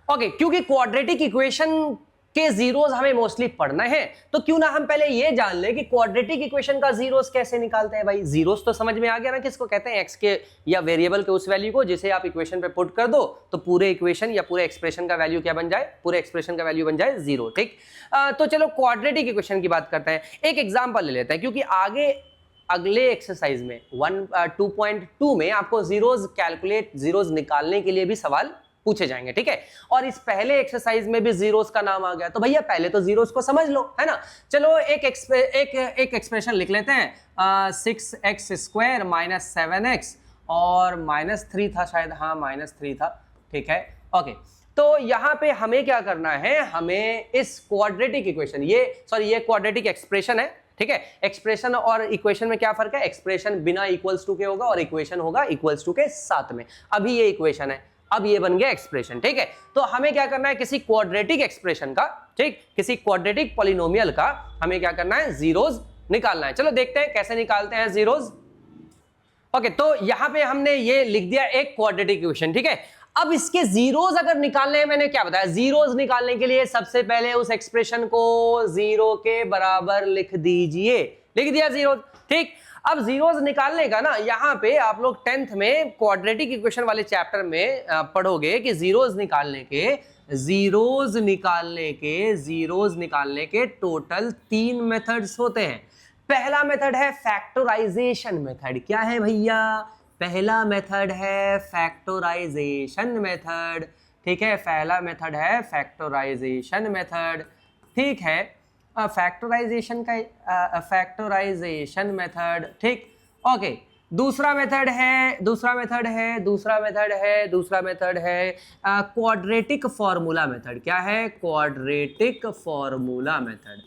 ओके, क्योंकि क्वाड्रेटिक इक्वेशन के जीरोस हमें मोस्टली पढ़ना है, तो क्यों ना हम पहले ये जान ले कि क्वाड्रेटिक इक्वेशन का जीरोस कैसे निकालते हैं। भाई जीरोस तो समझ में आ गया ना, किसको कहते हैं, एक्स के या वेरिएबल के उस वैल्यू को जिसे आप इक्वेशन पे पुट कर दो तो पूरे इक्वेशन या पूरे एक्सप्रेशन का वैल्यू क्या बन जाए, पूरे एक्सप्रेशन का वैल्यू बन जाए जीरो। ठीक, तो चलो क्वाड्रेटिक इक्वेशन की बात करते हैं। एक एग्जाम्पल ले लेते हैं, क्योंकि आगे अगले एक्सरसाइज में 2.2 में आपको जीरोस निकालने के लिए भी सवाल पूछे जाएंगे। ठीक है, और इस पहले एक्सरसाइज में भी जीरोस का नाम आ गया, तो भैया पहले तो जीरोस को समझ लो, है ना। चलो एक एक्सप्रेशन लिख लेते हैं, 6x² - 7x और -3 था शायद, हाँ -3 था। ठीक है, ओके, तो यहां पे हमें क्या करना है, हमें इस क्वाड्रेटिक इक्वेशन, ये क्वाड्रेटिक एक्सप्रेशन है। ठीक है, एक्सप्रेशन और इक्वेशन में क्या फर्क है, एक्सप्रेशन बिना इक्वल्स टू के होगा और इक्वेशन होगा इक्वल्स टू के साथ में। अभी ये इक्वेशन है, अब ये बन गया एक्सप्रेशन। ठीक है, तो हमें क्या करना है, किसी क्वाड्रेटिक एक्सप्रेशन का, ठीक, किसी क्वाड्रेटिक पॉलिनोमियल का हमें क्या करना है, जीरोस निकालना है। चलो देखते हैं कैसे निकालते हैं जीरोस। ओके, तो यहां पे हमने ये लिख दिया एक क्वाड्रेटिक इक्वेशन। ठीक है, अब इसके जीरोस अगर निकालने हैं, मैंने क्या बताया, जीरोस निकालने के लिए सबसे पहले उस एक्सप्रेशन को जीरो के बराबर लिख दीजिए, लिख दिया जीरोस। ठीक, अब जीरोस निकालने का ना, यहाँ पे आप लोग 10th में क्वाड्रेटिक इक्वेशन वाले चैप्टर में पढ़ोगे कि जीरोस निकालने के टोटल 3 मेथड्स होते हैं। पहला मेथड है फैक्टराइजेशन मेथड। क्या है भैया, पहला मेथड है फैक्टराइजेशन मेथड। ठीक है, पहला मेथड है फैक्टराइजेशन मेथड। ठीक है, फैक्टराइजेशन मेथड। ठीक, ओके, दूसरा मेथड है क्वाड्रेटिक फॉर्मूला मेथड। क्या है, क्वाड्रेटिक फॉर्मूला मेथड।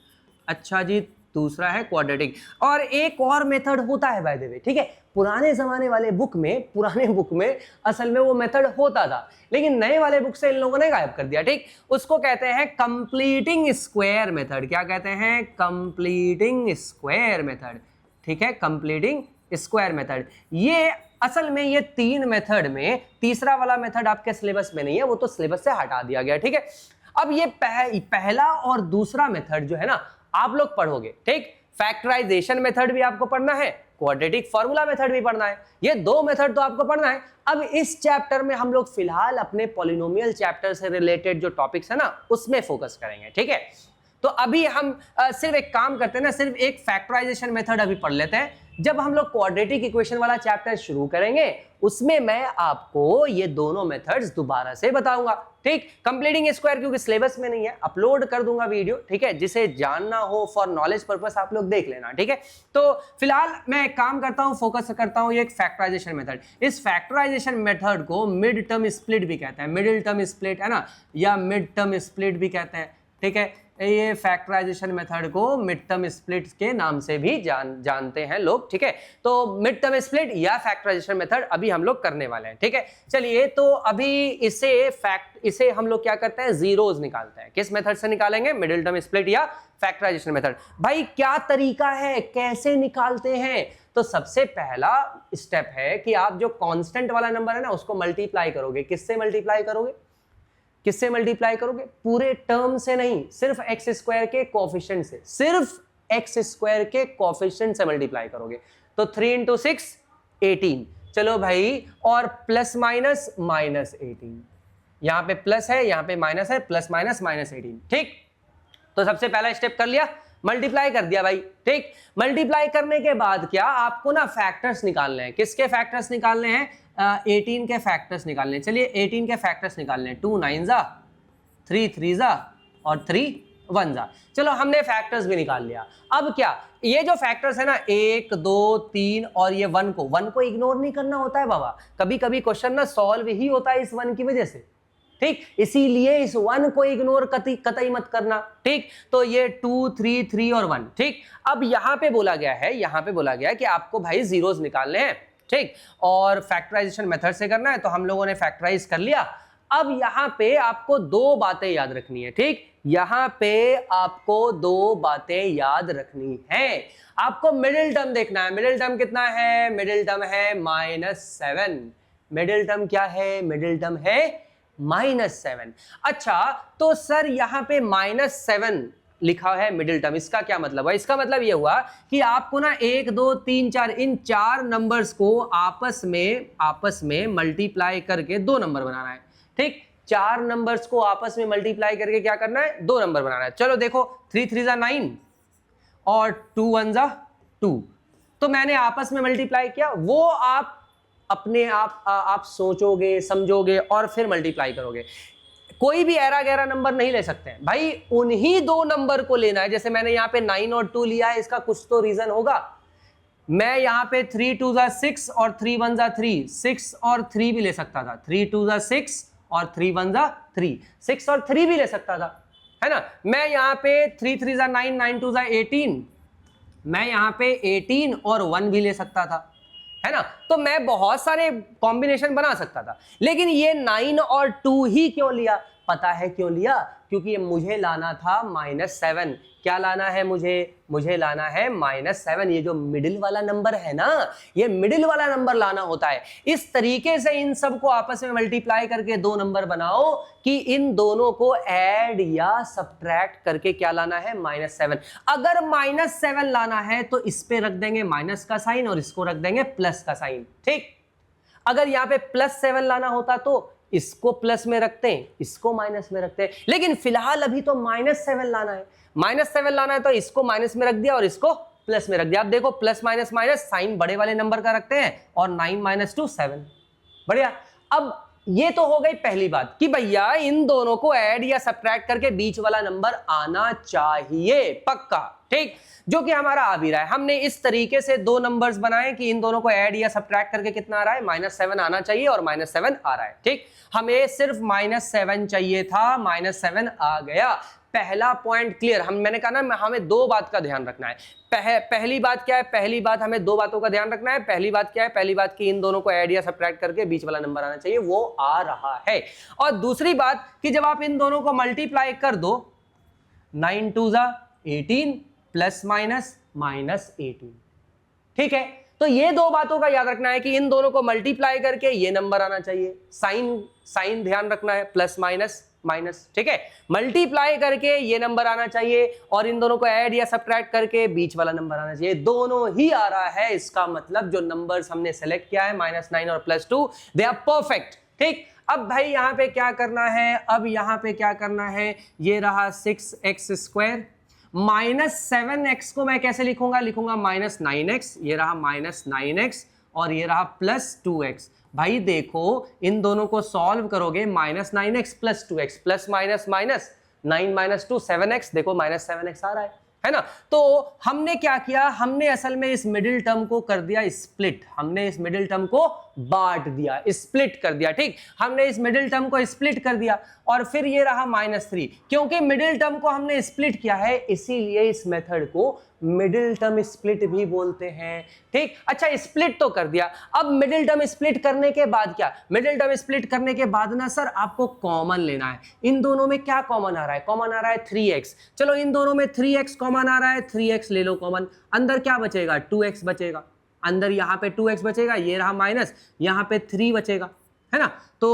अच्छा जी, दूसरा है क्वाड्रेटिक। और एक और मेथड होता है बाय द वे। ठीक है, पुराने जमाने वाले पुराने बुक में असल में वो मेथड होता था, लेकिन नए वाले बुक से इन लोगों ने गायब कर दिया। ठीक, उसको कहते हैं कंप्लीटिंग स्क्वायर मेथड। क्या कहते हैं, कंप्लीटिंग स्क्वायर मेथड। ठीक है, कंप्लीटिंग स्क्वायर मेथड। ये असल में ये 3 मेथड में तीसरा वाला मेथड आपके सिलेबस में नहीं है, वो तो सिलेबस से हटा दिया गया। ठीक है, अब ये पहला और दूसरा मेथड जो है ना आप लोग पढ़ोगे। ठीक, फैक्टराइजेशन मेथड भी आपको पढ़ना है, क्वाड्रेटिक फॉर्मूला मेथड भी पढ़ना है, ये 2 मेथड तो आपको पढ़ना है। अब इस चैप्टर में हम लोग फिलहाल अपने पॉलिनोमियल चैप्टर से रिलेटेड जो टॉपिक्स है ना उसमें फोकस करेंगे। ठीक है, तो अभी हम सिर्फ एक काम करते हैं ना, सिर्फ एक फैक्टराइजेशन मेथड अभी पढ़ लेते हैं। जब हम लोग क्वाड्रेटिक इक्वेशन वाला चैप्टर शुरू करेंगे उसमें मैं आपको ये दोनों मेथड्स दोबारा से बताऊंगा। ठीक, कंप्लीटिंग स्क्वायर क्योंकि सिलेबस में नहीं है, अपलोड कर दूंगा वीडियो। ठीक है, जिसे जानना हो फॉर नॉलेज पर्पस आप लोग देख लेना। ठीक है, तो फिलहाल मैं एक काम करता हूं, फोकस करता हूं ये एक फैक्टराइजेशन मेथड। इस फैक्टराइजेशन मेथड को मिड टर्म स्प्लिट भी कहते हैं, मिडिल टर्म स्प्लिट है ना, या मिड टर्म स्प्लिट भी कहते हैं। ठीक है, ये फैक्टराइजेशन मेथड को मिड टर्म स्प्लिट के नाम से भी जानते हैं लोग, ठीक है। तो मिड टर्म स्प्लिट या फैक्टराइजेशन मेथड अभी हम लोग करने वाले हैं, ठीक है। चलिए, तो अभी इसे हम लोग क्या करते हैं, जीरोज निकालते हैं। किस मेथड से निकालेंगे, मिडिल टर्म स्प्लिट या फैक्टराइजेशन मेथड। भाई क्या तरीका है, कैसे निकालते हैं? तो सबसे पहला स्टेप है कि आप जो कांस्टेंट वाला नंबर है ना उसको मल्टीप्लाई करोगे। किससे मल्टीप्लाई करोगे, किससे मल्टीप्लाई करोगे? पूरे टर्म से नहीं, सिर्फ एक्स स्क्वायर के कोएफिशिएंट से, सिर्फ एक्स स्क्वायर के कोएफिशिएंट से मल्टीप्लाई करोगे। तो 3 × 6 18। चलो भाई, और प्लस माइनस माइनस 18, यहां पे प्लस है यहां पे माइनस है, प्लस माइनस माइनस 18, ठीक। तो सबसे पहला स्टेप कर लिया, मल्टीप्लाई कर दिया भाई, ठीक। मल्टीप्लाई करने के बाद क्या आपको ना फैक्टर्स निकालने हैं। किसके फैक्टर्स निकालने हैं? 18 के फैक्टर्स निकालने हैं। चलिए 18 के फैक्टर्स निकालने हैं। 2 9 जा, 3 3 जा और 3 1 जा। चलो हमने फैक्टर्स भी निकाल लिया। अब क्या, ये जो फैक्टर्स है ना 1 2 3 और ये 1 को इग्नोर नहीं करना होता है बाबा। कभी कभी क्वेश्चन ना सॉल्व ही होता है इस 1 की वजह से, ठीक। इसीलिए इस 1 को इग्नोर कतई मत करना, ठीक। तो ये 2 3 3 और 1, ठीक। अब यहां पे बोला गया है कि आपको भाई जीरोस निकालने हैं, ठीक। और फैक्टराइजेशन मेथड से करना है, तो हम लोगों ने फैक्टराइज कर लिया। अब यहां पे आपको दो बातें याद रखनी है, ठीक। यहां पे आपको दो बातें याद रखनी है। आपको मिडिल टर्म देखना है। मिडिल टर्म कितना है? मिडिल टर्म है -7। मिडिल टर्म क्या है? मिडिल टर्म है -7। अच्छा, तो सर यहां पे -7 लिखा है मिडिल टर्म, इसका क्या मतलब है? इसका मतलब यह हुआ कि आपको ना 1 2 3 4 इन 4 नंबर्स को आपस में मल्टीप्लाई करके 2 नंबर बनाना है, ठीक। 4 नंबर्स को आपस में मल्टीप्लाई करके क्या करना है? 2 नंबर बनाना है। चलो देखो, 3 3 जा 9 और 2 1 जा 2। तो मैंने आपस में मल्टीप्लाई किया, वो आप अपने आप सोचोगे, समझोगे और फिर मल्टीप्लाई करोगे। कोई भी ऐरा गैरा नंबर नहीं ले सकते हैं भाई, उन्हीं 2 नंबर को लेना है। जैसे मैंने यहां पे 9 और 2 लिया है, इसका कुछ तो रीजन होगा। मैं यहां पे 3 2 जा 6 और 3 1 जा 3, 6 और 3 भी ले सकता था। 3 2 जा 6 और 3 1 जा 3, 6 और 3 भी ले सकता था, है ना। मैं यहां पे 3 3 जा 9, 9 2 जा 18, मैं यहां पे 18 और 1 भी ले सकता था, है ना। तो मैं बहुत सारे कॉम्बिनेशन बना सकता था, लेकिन ये 9 और 2 ही क्यों लिया? पता है क्यों लिया? क्योंकि मुझे लाना था -7। क्या लाना है मुझे लाना है -7। ये जो मिडिल वाला नंबर है ना, ये मिडिल वाला नंबर लाना होता है। इस तरीके से इन सबको आपस में मल्टीप्लाई करके 2 नंबर बनाओ कि इन दोनों को ऐड या सब्ट्रैक्ट करके क्या लाना है? -7। अगर -7 लाना है तो इस पे रख देंगे माइनस का साइन और इसको रख देंगे प्लस का साइन, ठीक। अगर यहां पे +7 लाना होता तो इसको प्लस में रखते हैं, इसको माइनस में रखते हैं, लेकिन फिलहाल अभी तो -7 लाना है। -7 लाना है तो इसको माइनस में रख दिया और इसको प्लस में रख दिया। आप देखो, प्लस माइनस माइनस, साइन बड़े वाले नंबर का रखते हैं और 9 - 2 7। बढ़िया। अब ये तो हो गई पहली बात कि भैया इन दोनों को ऐड या सब्ट्रैक्ट करके बीच वाला नंबर आना चाहिए, पक्का, ठीक। जो कि हमारा आ भी रहा है। हमने इस तरीके से 2 नंबर्स बनाए कि इन दोनों को ऐड या सब्ट्रैक्ट करके कितना आ रहा है? -7 आना चाहिए और -7 आ रहा है, ठीक। हमें सिर्फ -7 चाहिए था, -7 आ गया। पहला पॉइंट क्लियर। मैंने कहा ना, हमें 2 बात का ध्यान रखना है। पहली बात क्या है? पहली बात, हमें 2 बातों का ध्यान रखना है। पहली बात क्या है? पहली बात कि इन दोनों को ऐड या सब्ट्रैक्ट करके बीच वाला नंबर आना चाहिए, वो आ रहा है। और दूसरी बात कि जब आप इन दोनों को मल्टीप्लाई कर दो, 9 2 जा 18 प्लस माइनस -18, ठीक है। तो ये 2 बातों का याद रखना है कि इन दोनों को मल्टीप्लाई करके ये नंबर आना चाहिए। साइन ध्यान रखना है, प्लस माइनस माइनस, ठीक है। मल्टीप्लाई करके ये नंबर आना चाहिए और इन दोनों को ऐड या सब्ट्रैक्ट करके बीच वाला नंबर आना चाहिए। दोनों ही आ रहा है। इसका मतलब जो नंबर्स हमने सेलेक्ट किया है -9 और +2, दे आर परफेक्ट, ठीक। अब भाई यहां पे क्या करना है? अब यहां पे क्या करना है? ये रहा 6x², -7x को मैं कैसे लिखूंगा? लिखूंगा -9x, ये रहा -9x और ये रहा +2x। भाई देखो, इन दोनों को सॉल्व करोगे, -9x + 2x, plus minus minus 9 - 2 7x, देखो -7x आ रहा है ना। तो हमने क्या किया? हमने असल में इस मिडिल टर्म को कर दिया स्प्लिट। हमने इस मिडिल टर्म को बांट दिया, स्प्लिट कर दिया। ठीक, हमने इस मिडिल टर्म को स्प्लिट कर दिया और फिर ये रहा -3। क्योंकि मिडिल टर्म को हमने स्प्लिट किया है इसीलिए इस मेथड को मिडिल टर्म स्प्लिट भी बोलते हैं। ठीक, अच्छा स्प्लिट तो कर दिया, अब मिडिल टर्म स्प्लिट करने के बाद क्या, मिडिल टर्म स्प्लिट करने के बाद ना सर आपको कॉमन लेना है। इन दोनों में क्या कॉमन आ रहा है, कॉमन आ रहा है 3x। चलो इन दोनों में 3x कॉमन आ रहा है, 3x ले लो कॉमन, अंदर क्या बचेगा 2x बचेगा, अंदर यहाँ पे 2x बचेगा, ये रहा माइनस, यहाँ पे 3 बचेगा, है ना। तो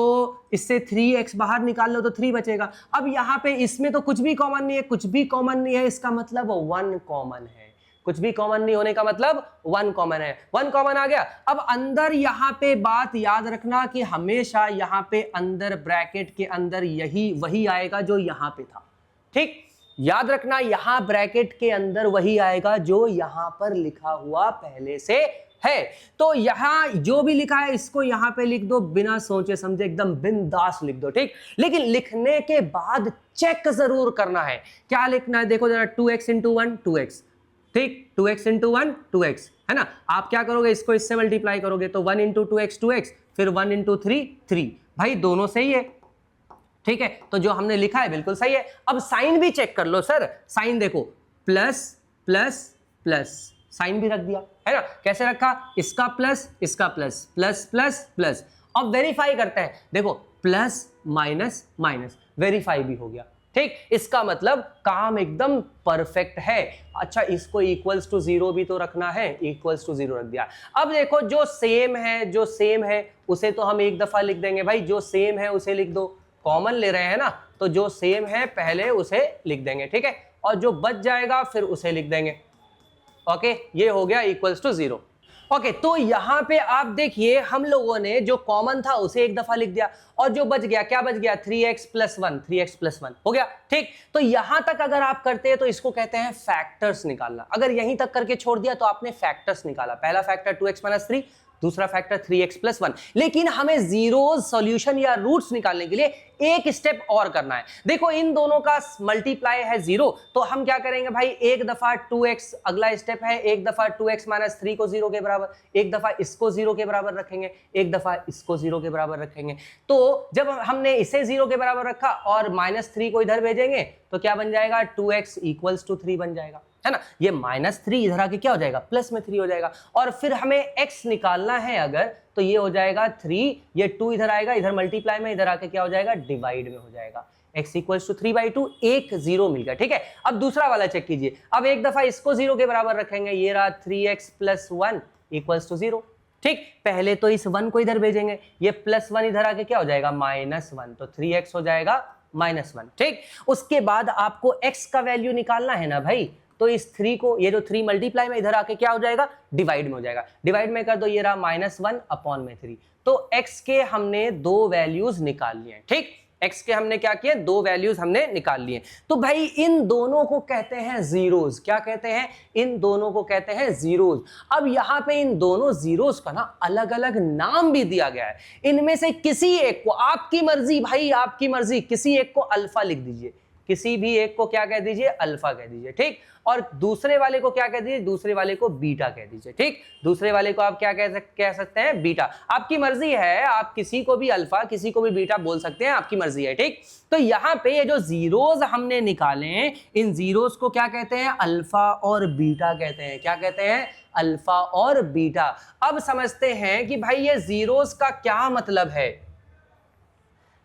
इससे 3x बाहर निकाल लो तो 3 बचेगा। अब यहाँ पे इसमें तो कुछ भी कॉमन नहीं है, कुछ भी कॉमन नहीं है, इसका मतलब 1 कॉमन है। कुछ भी कॉमन नहीं होने का मतलब 1 कॉमन है। 1 कॉमन आ गया। अब अंदर यहाँ पे बात याद रखना कि हमेशा यहाँ पे अंदर ब्रैकेट के अंदर यही वही आएगा जो यहाँ पे था। ठीक, याद रखना यहाँ ब्रैकेट के अंदर वही आएगा जो यहाँ पर लिखा हुआ पहले से है। तो यहाँ जो भी लिखा है इसको यहाँ पे लिख दो, बिना सोचे समझे एकदम बिंदास लिख दो। ठीक, लेकिन लिखने के बाद चेक जरूर करना है। क्या लिखना है देखो जरा, 2x इंटू 1 2x, ठीक, 2x इंटू 1 2x, है ना। आप क्या करोगे, इसको इससे मल्टीप्लाई करोगे तो 1 इंटू 2x 2x, फिर 1 इंटू 3 3। भाई दोनों सही है, ठीक है, तो जो हमने लिखा है बिल्कुल सही है। अब साइन भी चेक कर लो सर, साइन देखो प्लस प्लस प्लस, साइन भी रख दिया, है ना। कैसे रखा, इसका प्लस इसका प्लस, प्लस प्लस प्लस। अब वेरीफाई करते हैं, देखो प्लस माइनस माइनस, वेरीफाई भी हो गया। ठीक, इसका मतलब काम एकदम परफेक्ट है। अच्छा इसको इक्वल्स टू 0 भी तो रखना है, इक्वल्स टू 0 रख दिया। अब देखो जो सेम है, जो सेम है उसे तो हम एक दफा लिख देंगे भाई, जो सेम है उसे लिख दो, कॉमन ले रहे हैं ना तो जो सेम है पहले उसे लिख देंगे, ठीक है, और जो बच जाएगा फिर उसे लिख देंगे। ओके, ये हो गया इक्वल्स टू 0। ओके, तो यहां पे आप देखिए हम लोगों ने जो कॉमन था उसे एक दफा लिख दिया और जो बच गया, क्या बच गया, 3x प्लस 1, 3x प्लस 1 हो गया। ठीक, तो यहां तक अगर आप करते हैं तो इसको कहते हैं फैक्टर्स निकालना। अगर यहीं तक करके छोड़ दिया तो आपने फैक्टर्स निकाला। पहला फैक्टर 2x माइनस 3, दूसरा फैक्टर 3x प्लस 1। लेकिन हमें जीरोज सॉल्यूशन या रूट्स निकालने के लिए एक स्टेप और करना है। देखो इन दोनों का मल्टीप्लाई है 0, तो हम क्या करेंगे भाई, एक दफा 2x, अगला स्टेप है एक दफा 2x माइनस 3 को 0 के बराबर, एक दफा इसको 0 के बराबर रखेंगे, एक दफा इसको 0 के बराबर रखेंगे। तो जब हमने इसे 0 के बराबर रखा और -3 को इधर भेजेंगे तो क्या बन जाएगा, 2x इक्वल्स टू 3 बन जाएगा, है ना। ये -3 इधर आके क्या हो जाएगा, प्लस में 3 हो जाएगा। और फिर हमें x निकालना है अगर, तो ये हो जाएगा 3, ये 2 इधर आएगा, इधर मल्टीप्लाई में, इधर आके क्या हो जाएगा, डिवाइड में हो जाएगा। x इक्वल्स टू 3/2, एक 0 मिल गया, ठीक है। अब दूसरा वाला चेक कीजिए, अब एक दफा इसको 0 के बराबर रखेंगे, ये रहा 3x प्लस 1 इक्वल्स टू 0। ठीक, पहले तो इस 1 को इधर भेजेंगे, ये +1 इधर आके क्या हो जाएगा, -1, तो 3x हो जाएगा -1। ठीक, उसके बाद आपको x का वैल्यू निकालना है ना भाई, तो इस 3 को, ये जो 3 मल्टीप्लाई में इधर आके क्या हो जाएगा, डिवाइड में हो जाएगा। डिवाइड में कर दो, ये रहा -1/3। तो x के हमने 2 वैल्यूज निकाल लिए। ठीक, x के हमने क्या किए, 2 वैल्यूज हमने निकाल लिए। तो भाई इन दोनों को कहते हैं जीरोज। क्या कहते हैं, इन दोनों को कहते हैं जीरोज। अब यहां पे इन दोनों जीरोज का ना अलग अलग नाम भी दिया गया है। इनमें से किसी एक को, आपकी मर्जी भाई, आपकी मर्जी, किसी एक को अल्फा लिख दीजिए, किसी भी एक को क्या कह दीजिए, अल्फा कह दीजिए। ठीक, और दूसरे वाले को क्या कह दीजिए, दूसरे वाले को बीटा कह दीजिए। ठीक, दूसरे वाले को आप क्या कह सकते हैं, बीटा। आपकी मर्जी है, आप किसी को भी अल्फा किसी को भी बीटा बोल सकते हैं, आपकी मर्जी है। ठीक, तो यहाँ पे ये जो जीरोज हमने निकाले, इन जीरोज को क्या कहते हैं, अल्फा और बीटा कहते हैं। क्या कहते हैं, अल्फा और बीटा। अब समझते हैं कि भाई ये जीरोज का क्या मतलब है।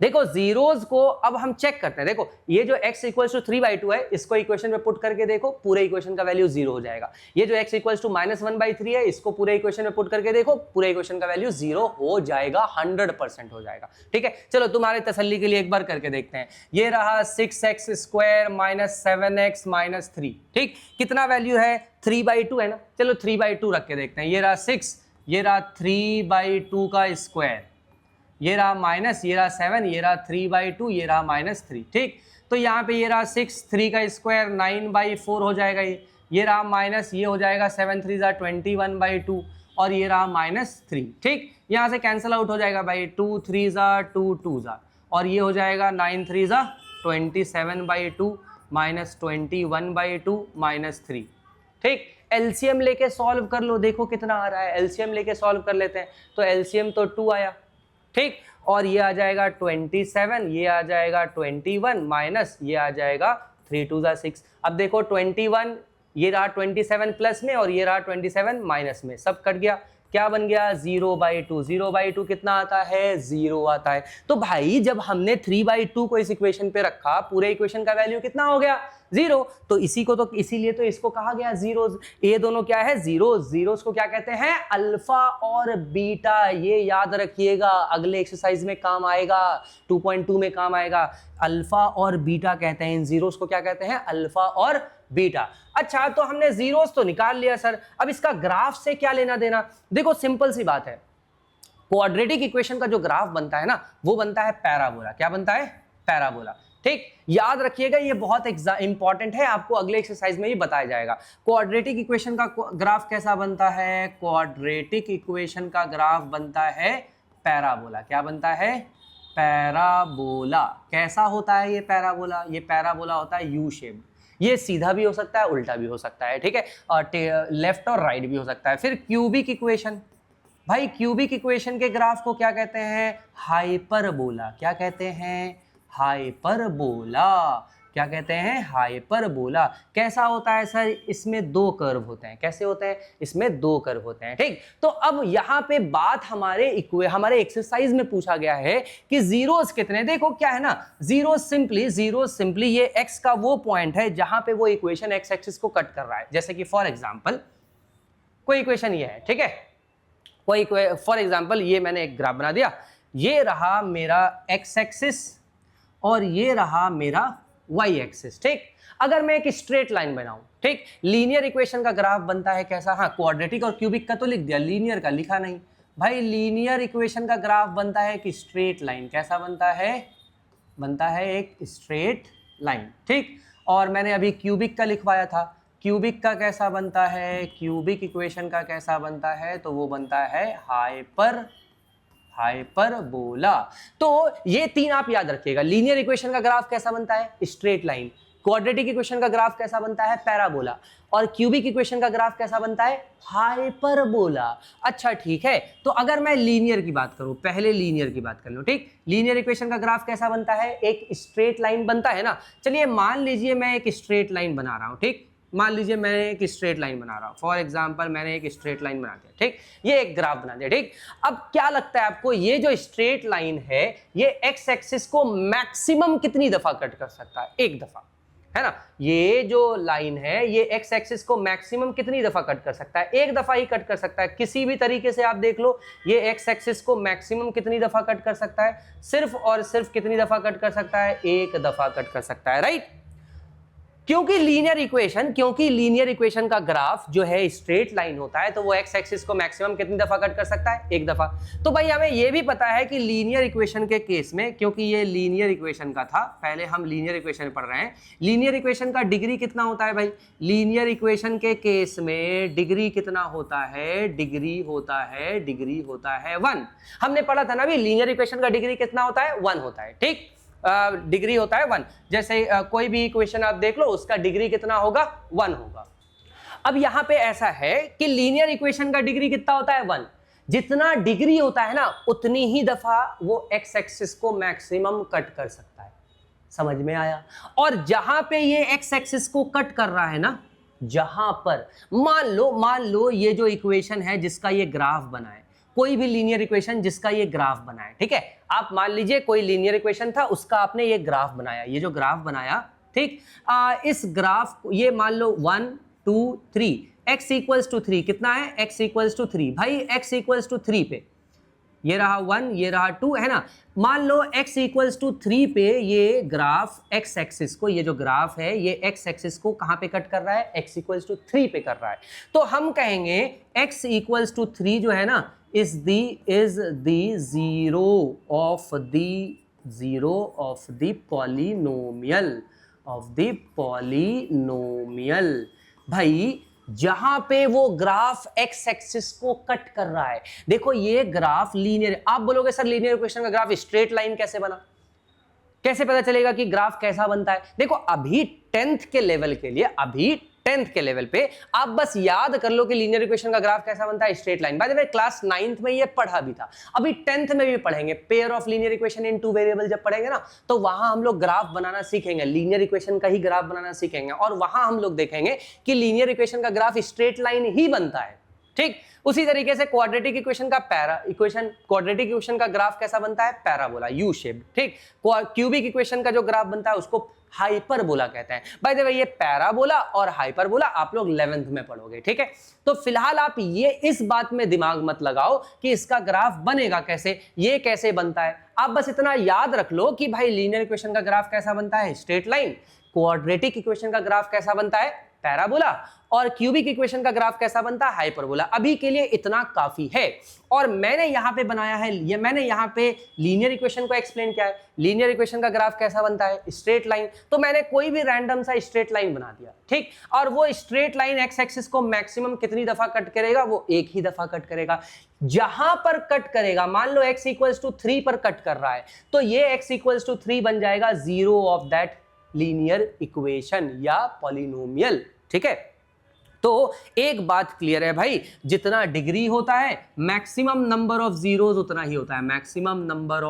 देखो जीरोज को अब हम चेक करते हैं। देखो ये जो x इक्वल्स टू 3/2 है, इसको इक्वेशन में पुट करके देखो, पूरे इक्वेशन का वैल्यू 0 हो जाएगा। ये जो x इक्वल्स टू -1/3 है, इसको पूरे इक्वेशन में पुट करके देखो, पूरे इक्वेशन का वैल्यू 0 हो जाएगा, 100% हो जाएगा। ठीक है, चलो तुम्हारे तसल्ली के लिए एक बार करके देखते हैं। ये रहा 6x square minus 7x minus 3। ठीक, कितना वैल्यू है, 3/2 है ना। चलो 3/2 रख के देखते हैं। ये रहा 6, ये रहा 3/2 का स्क्वायर, ये रहा माइनस, ये रहा 7, ये रहा 3/2, ये रहा -3। ठीक, तो यहाँ पे ये रहा 6, 3 का स्क्वायर 9/4 हो जाएगा। ये रहा माइनस, ये हो जाएगा 7 3 21/2 और ये रहा -3। ठीक, यहाँ से कैंसिल आउट हो जाएगा भाई, 2 3 2 2 और ये हो जाएगा 9 3 27/2 -21/2 -3। ठीक, एलसीएम लेके सॉल्व कर लो, देखो कितना आ रहा है। एलसीएम लेके सॉल्व कर लेते हैं, तो एलसीएम तो 2 आया, ठीक, और ये आ जाएगा 27, ये आ जाएगा 21 माइनस ये आ जाएगा 3 2 6। अब देखो 21 ये रहा 27 प्लस में और ये रहा 27 माइनस में, सब कट गया, क्या बन गया 0/2। 0/2 कितना आता है, 0 आता है। तो भाई जब हमने 3/2 को इस इक्वेशन पे रखा, पूरे इक्वेशन का वैल्यू कितना हो गया, 0। तो इसी को तो इसीलिए तो इसको कहा गया जीरोस। ये दोनों क्या है, जीरोस। जीरोस को क्या कहते हैं, अल्फा और बीटा। ये याद रखिएगा, अगले एक्सरसाइज में काम आएगा, 2.2 में काम आएगा। अल्फा और बीटा कहते हैं इन जीरोस को, क्या कहते हैं, अल्फा और बीटा। अच्छा, तो हमने जीरोस तो निकाल लिया सर, अब इसका ग्राफ से क्या लेना देना। देखो सिंपल सी बात है, क्वाड्रेटिक इक्वेशन का जो ग्राफ बनता है ना, वो बनता है पैराबोला। क्या बनता है, पैराबोला, ठीक। याद रखिएगा, ये बहुत इंपॉर्टेंट है, आपको अगले एक्सरसाइज में भी बताया जाएगा। क्वाड्रेटिक इक्वेशन का ग्राफ कैसा बनता है, क्वाड्रेटिक इक्वेशन का ग्राफ बनता है पैराबोला। क्या बनता है, पैराबोला। कैसा होता है ये पैराबोला, ये पैराबोला होता है यू शेप। ये सीधा भी हो सकता है, उल्टा भी हो सकता है, ठीक है, और लेफ्ट और राइट भी हो सकता है। फिर क्यूबिक इक्वेशन, भाई क्यूबिक इक्वेशन के ग्राफ को क्या कहते हैं, हाइपरबोला। क्या कहते हैं, हाइपरबोला। क्या कहते हैं, हाइपरबोला। कैसा होता है सर, इसमें 2 कर्व होते हैं। कैसे होते हैं, इसमें 2 कर्व होते हैं, ठीक। तो अब यहाँ पे बात हमारे एक्सरसाइज में पूछा गया है कि जीरोस कितने। देखो क्या है ना, जीरोस सिंपली ये एक्स का वो पॉइंट है जहां पे वो इक्वेशन एक्स एक्सिस को कट कर रहा है। जैसे कि फॉर एग्जाम्पल कोई इक्वेशन ये है, ठीक है, कोई फॉर एग्जाम्पल ये मैंने एक ग्राफ बना दिया, ये रहा मेरा एक्स एक्सिस और ये रहा मेरा वाई एक्सिस, ठीक। अगर मैं एक स्ट्रेट लाइन बनाऊं, ठीक, लीनियर इक्वेशन का ग्राफ बनता है कैसा, हाँ क्वाड्रेटिक और क्यूबिक का तो लिख दिया, लीनियर का लिखा नहीं। भाई लीनियर इक्वेशन का ग्राफ बनता है कि स्ट्रेट लाइन। कैसा बनता है, बनता है एक स्ट्रेट लाइन, ठीक। और मैंने अभी क्यूबिक का लिखवाया था, क्यूबिक का कैसा बनता है, क्यूबिक इक्वेशन का कैसा बनता है, तो वो बनता है हाइपरबोला। तो ये 3 आप याद रखिएगा। लीनियर इक्वेशन का ग्राफ कैसा बनता है, स्ट्रेट लाइन। क्वाड्रेटिक इक्वेशन का ग्राफ कैसा बनता है, पैराबोला। और क्यूबिक इक्वेशन का ग्राफ कैसा बनता है, हाइपरबोला। अच्छा ठीक है, तो अगर मैं लीनियर की बात करूं, पहले लीनियर की बात कर लो, ठीक। लीनियर इक्वेशन का ग्राफ कैसा बनता है, एक स्ट्रेट लाइन बनता है ना। चलिए मान लीजिए मैं एक स्ट्रेट लाइन बना रहा हूं, ठीक। मान लीजिए मैं एक स्ट्रेट लाइन बना रहा हूं, फॉर एग्जांपल मैंने एक स्ट्रेट लाइन बना दिया, ठीक। ये एक ग्राफ बना दिया, ठीक। अब क्या लगता है आपको, ये जो स्ट्रेट लाइन है ये एक्स एक्सिस को मैक्सिमम कितनी दफा कट कर सकता है, एक दफा, है ना। ये जो लाइन है ये एक्स एक्सिस को मैक्सिमम कितनी दफा कट कर सकता है, एक दफा ही कट कर सकता है। किसी भी तरीके से आप देख लो, ये एक्स एक्सिस को मैक्सिमम कितनी दफा कट कर सकता है, सिर्फ और सिर्फ कितनी दफा कट कर सकता है, एक दफा कट कर सकता है, राइट। क्योंकि लीनियर इक्वेशन का ग्राफ जो है स्ट्रेट लाइन होता है, तो वो एक्स एक्सिस को मैक्सिमम कितनी दफा कट कर सकता है, एक दफा। तो भाई हमें ये भी पता है कि लीनियर इक्वेशन के केस में, क्योंकि ये लीनियर इक्वेशन का था, पहले हम लीनियर इक्वेशन पढ़ रहे हैं, लीनियर इक्वेशन का डिग्री कितना होता है भाई, लीनियर इक्वेशन के केस में डिग्री कितना होता है, डिग्री होता है 1। हमने पढ़ा था ना भी, लीनियर इक्वेशन का डिग्री कितना होता है, 1 होता है, ठीक। डिग्री होता है 1। जैसे कोई भी इक्वेशन आप देख लो, उसका डिग्री कितना होगा, 1 होगा। अब यहां पे ऐसा है कि लीनियर इक्वेशन का डिग्री कितना होता है, 1। जितना डिग्री होता है ना, उतनी ही दफा वो एक्स एक्सिस को मैक्सिमम कट कर सकता है। समझ में आया। और जहां पे ये एक्स एक्सिस को कट कर रहा है ना, जहां पर मान लो ये जो इक्वेशन है जिसका ये ग्राफ बना है, कोई भी लीनियर इक्वेशन जिसका ये ग्राफ बना है, ठीक है। आप मान लीजिए कोई लीनियर इक्वेशन था, उसका आपने ये ग्राफ बनाया, ये जो ग्राफ बनाया, ठीक। इस ग्राफ ये मान लो 1 2 3, x इक्वल्स टू 3 कितना है, x इक्वल्स टू 3। भाई x इक्वल्स टू 3 पे ये रहा 1, ये रहा 2, है ना। मान लो x इक्वल्स टू 3 पे ये ग्राफ x एक्सिस को, ये जो ग्राफ है ये x एक्सिस को कहां पे कट कर रहा है, x इक्वल्स टू 3 पे कर रहा है। तो हम कहेंगे x इक्वल्स टू 3 जो है ना, is the zero of the polynomial। भाई जहां पे वो ग्राफ x एक्सिस को कट कर रहा है, देखो ये ग्राफ लीनियर। आप बोलोगे सर लीनियर इक्वेशन का ग्राफ स्ट्रेट लाइन कैसे बना, कैसे पता चलेगा कि ग्राफ कैसा बनता है। देखो अभी 10th के लेवल के लिए, अभी 10th के लेवल पे आप बस याद कर लो कि लीनियर इक्वेशन का ग्राफ कैसा बनता है, straight line. By the way class 9th में ये पढ़ा भी था, अभी 10th में भी पढ़ेंगे। Pair of linear equation in two variable जब पढ़ेंगे ना, तो वहां हम लोग ग्राफ बनाना सीखेंगे, लीनियर इक्वेशन का ही ग्राफ बनाना सीखेंगे, और वहां हम लोग देखेंगे कि लीनियर इक्वेशन का ग्राफ स्ट्रेट लाइन ही बनता है। ठीक, उसी तरीके से क्वाड्रेटिक इक्वेशन का ग्राफ कैसा बनता है, पैराबोला, यू शेप। ठीक, क्यूबिक इक्वेशन का जो ग्राफ बनता है उसको हाइपरबोला कहते हैं। बाय द वे ये पैराबोला और हाइपरबोला आप लोग 11th में पढ़ोगे। ठीक है, तो फिलहाल आप ये इस बात में दिमाग मत लगाओ कि इसका ग्राफ बनेगा कैसे, ये कैसे बनता है। आप बस इतना याद रख लो कि भाई लीनियर इक्वेशन का ग्राफ कैसा बनता है, स्ट्रेट लाइन। क्वाड्रेटिक इक्वेशन का ग्राफ कैसा बनता है, पैराबोला। और क्यूबिक इक्वेशन का ग्राफ कैसा बनता है, हाइपरबोला। अभी के लिए इतना काफी है। और मैंने यहां पे बनाया है, ये मैंने यहां पे लीनियर इक्वेशन को एक्सप्लेन किया है। लीनियर इक्वेशन का ग्राफ कैसा बनता है, स्ट्रेट लाइन। तो मैंने कोई भी रैंडम सा स्ट्रेट लाइन बना दिया। ठीक, और वो स्ट्रेट लाइन एक्स एक्सिस को मैक्सिमम कितनी दफा कट करेगा, वो एक ही दफा कट करेगा। जहां पर कट करेगा, मान लो x इक्वल्स टू 3 पर कट कर रहा है, तो ये x इक्वल्स टू 3 बन जाएगा zero of that linear equation या पॉलिनोमियल। ठीक है, तो एक बात क्लियर है भाई, जितना डिग्री होता है मैक्सिमम नंबर ऑफ जीरोज उतना ही होता है। मैक्सिमम नंबर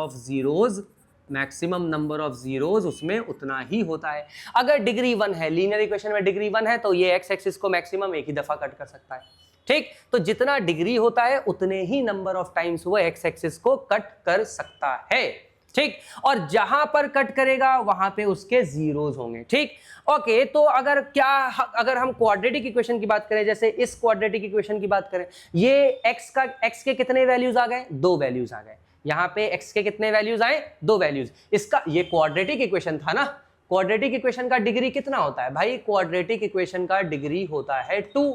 ऑफ जीरोज उसमें उतना ही होता है। अगर डिग्री 1 है, लीनियर इक्वेशन में डिग्री 1 है, तो ये एक्स एक्सिस को मैक्सिमम एक ही दफा कट कर सकता है। ठीक, तो जितना डिग्री होता है उतने ही नंबर ऑफ टाइम्स वो एक्स एक्सिस को कट कर सकता है। ठीक, और जहां पर कट करेगा वहां पे उसके जीरोज होंगे। ठीक, ओके, तो अगर हम क्वाड्रेटिक इक्वेशन की बात करें, जैसे इस क्वाड्रेटिक इक्वेशन की बात करें, ये x के कितने वैल्यूज आ गए, 2 वैल्यूज आ गए। यहां पे x के कितने वैल्यूज आए, 2 वैल्यूज। इसका ये क्वाड्रेटिक इक्वेशन था ना, क्वाड्रेटिक इक्वेशन का डिग्री कितना होता है भाई, क्वाड्रेटिक इक्वेशन का डिग्री होता है 2।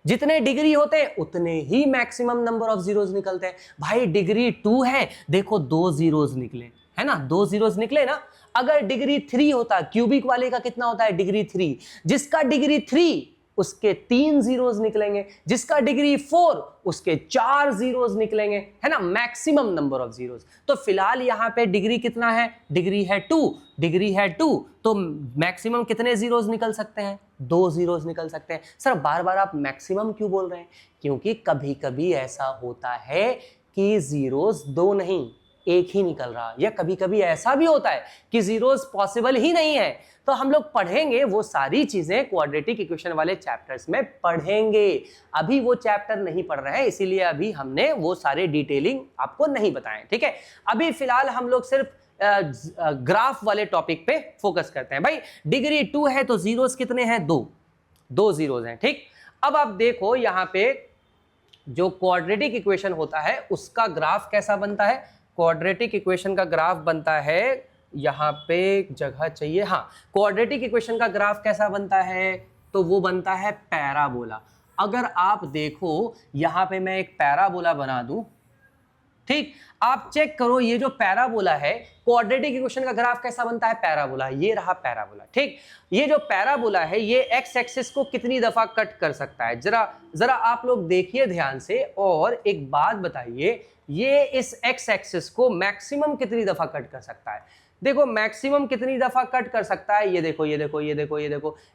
जितने डिग्री होते हैं उतने ही मैक्सिमम नंबर ऑफ जीरोस निकलते हैं। भाई डिग्री 2 है, देखो 2 जीरोस निकले, है ना, 2 जीरोस निकले ना। अगर डिग्री 3 होता, क्यूबिक वाले का कितना होता है, डिग्री 3, जिसका डिग्री 3 उसके 3 जीरोस निकलेंगे, जिसका डिग्री 4 उसके 4 जीरोस निकलेंगे, है ना, मैक्सिमम नंबर ऑफ जीरोस। तो फिलहाल यहां पे डिग्री कितना है, डिग्री है 2, तो मैक्सिमम कितने जीरोस निकल सकते हैं, 2 जीरोस निकल सकते हैं। सर बार बार आप मैक्सिमम क्यों बोल रहे हैं, क्योंकि कभी कभी ऐसा होता है कि जीरोस 2 नहीं, एक ही निकल रहा, या कभी कभी ऐसा भी होता है कि जीरोस पॉसिबल ही नहीं है। तो हम लोग पढ़ेंगे वो सारी चीजें क्वाड्रेटिक इक्वेशन वाले चैप्टर्स में पढ़ेंगे। अभी वो चैप्टर नहीं पढ़ रहे हैं, इसीलिए अभी हमने वो सारे डिटेलिंग आपको नहीं बताए। ठीक है, अभी फिलहाल हम लोग सिर्फ ग्राफ वाले टॉपिक पे फोकस करते हैं। भाई डिग्री 2 है तो जीरोस कितने हैं, 2 जीरोस हैं। ठीक, अब आप देखो यहां पे जो क्वाड्रेटिक इक्वेशन होता है उसका ग्राफ कैसा बनता है। क्वाड्रेटिक इक्वेशन का ग्राफ बनता है, यहां पे जगह चाहिए, हाँ, क्वाड्रेटिक इक्वेशन का ग्राफ कैसा बनता है, तो वो बनता है पैराबोला। अगर आप देखो यहां पे मैं एक पैराबोला बना दूं, ठीक, आप चेक करो ये जो पैराबोला है, क्वाड्रेटिक इक्वेशन का ग्राफ कैसा बनता है, पैराबोला। ये रहा पैराबोला। ठीक, ये जो पैराबोला है ये एक्स एक्सिस को कितनी दफा कट कर सकता है, जरा आप लोग देखिए ध्यान से, और एक बात बताइए, ये इस एक्स एक्सिस को मैक्सिमम कितनी दफा कट कर सकता है। देखो मैक्सिमम कितनी दफा कट कर सकता है, ये देखो,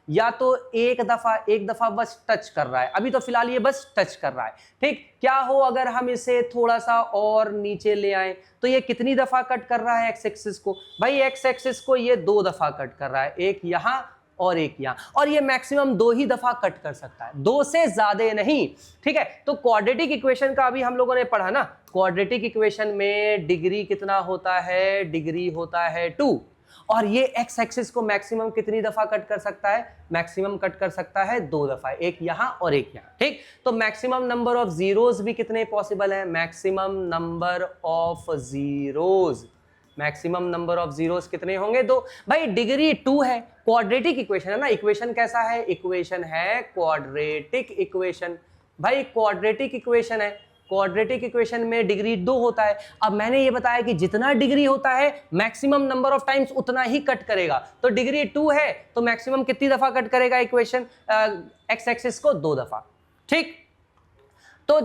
या तो एक दफा बस टच कर रहा है, अभी तो फिलहाल ये बस टच कर रहा है। ठीक, क्या हो अगर हम इसे थोड़ा सा और नीचे ले आए, तो ये कितनी दफा कट कर रहा है एक्स एक्सिस को, भाई एक्स एक्सिस को ये 2 दफा कट कर रहा है, एक यहां और एक यहां, और ये मैक्सिमम 2 ही दफा कट कर सकता है, 2 से ज्यादा नहीं। ठीक है, तो क्वाड्रेटिक इक्वेशन का अभी हम लोगों ने पढ़ा ना, क्वाड्रेटिक इक्वेशन में डिग्री कितना होता है, डिग्री होता है 2, और ये एक्स एक्सिस को मैक्सिमम कितनी दफा कट कर सकता है, मैक्सिमम कट कर सकता है 2 दफा, एक यहां और एक यहां। ठीक, तो मैक्सिमम नंबर ऑफ जीरोस भी कितने पॉसिबल है, मैक्सिमम नंबर ऑफ जीरोस कितने होंगे, 2। भाई डिग्री 2 है, क्वाड्रेटिक इक्वेशन है ना, इक्वेशन कैसा है, इक्वेशन है क्वाड्रेटिक इक्वेशन। भाई क्वाड्रेटिक इक्वेशन है, क्वाड्रेटिक इक्वेशन में डिग्री 2 होता है। अब मैंने ये बताया कि जितना डिग्री होता है मैक्सिमम नंबर ऑफ टाइम्स उतना ही कट करेगा, तो डिग्री 2 है तो मैक्सिमम कितनी दफा कट करेगा इक्वेशन, एक्स एक्सिस को 2 दफा। ठीक, तो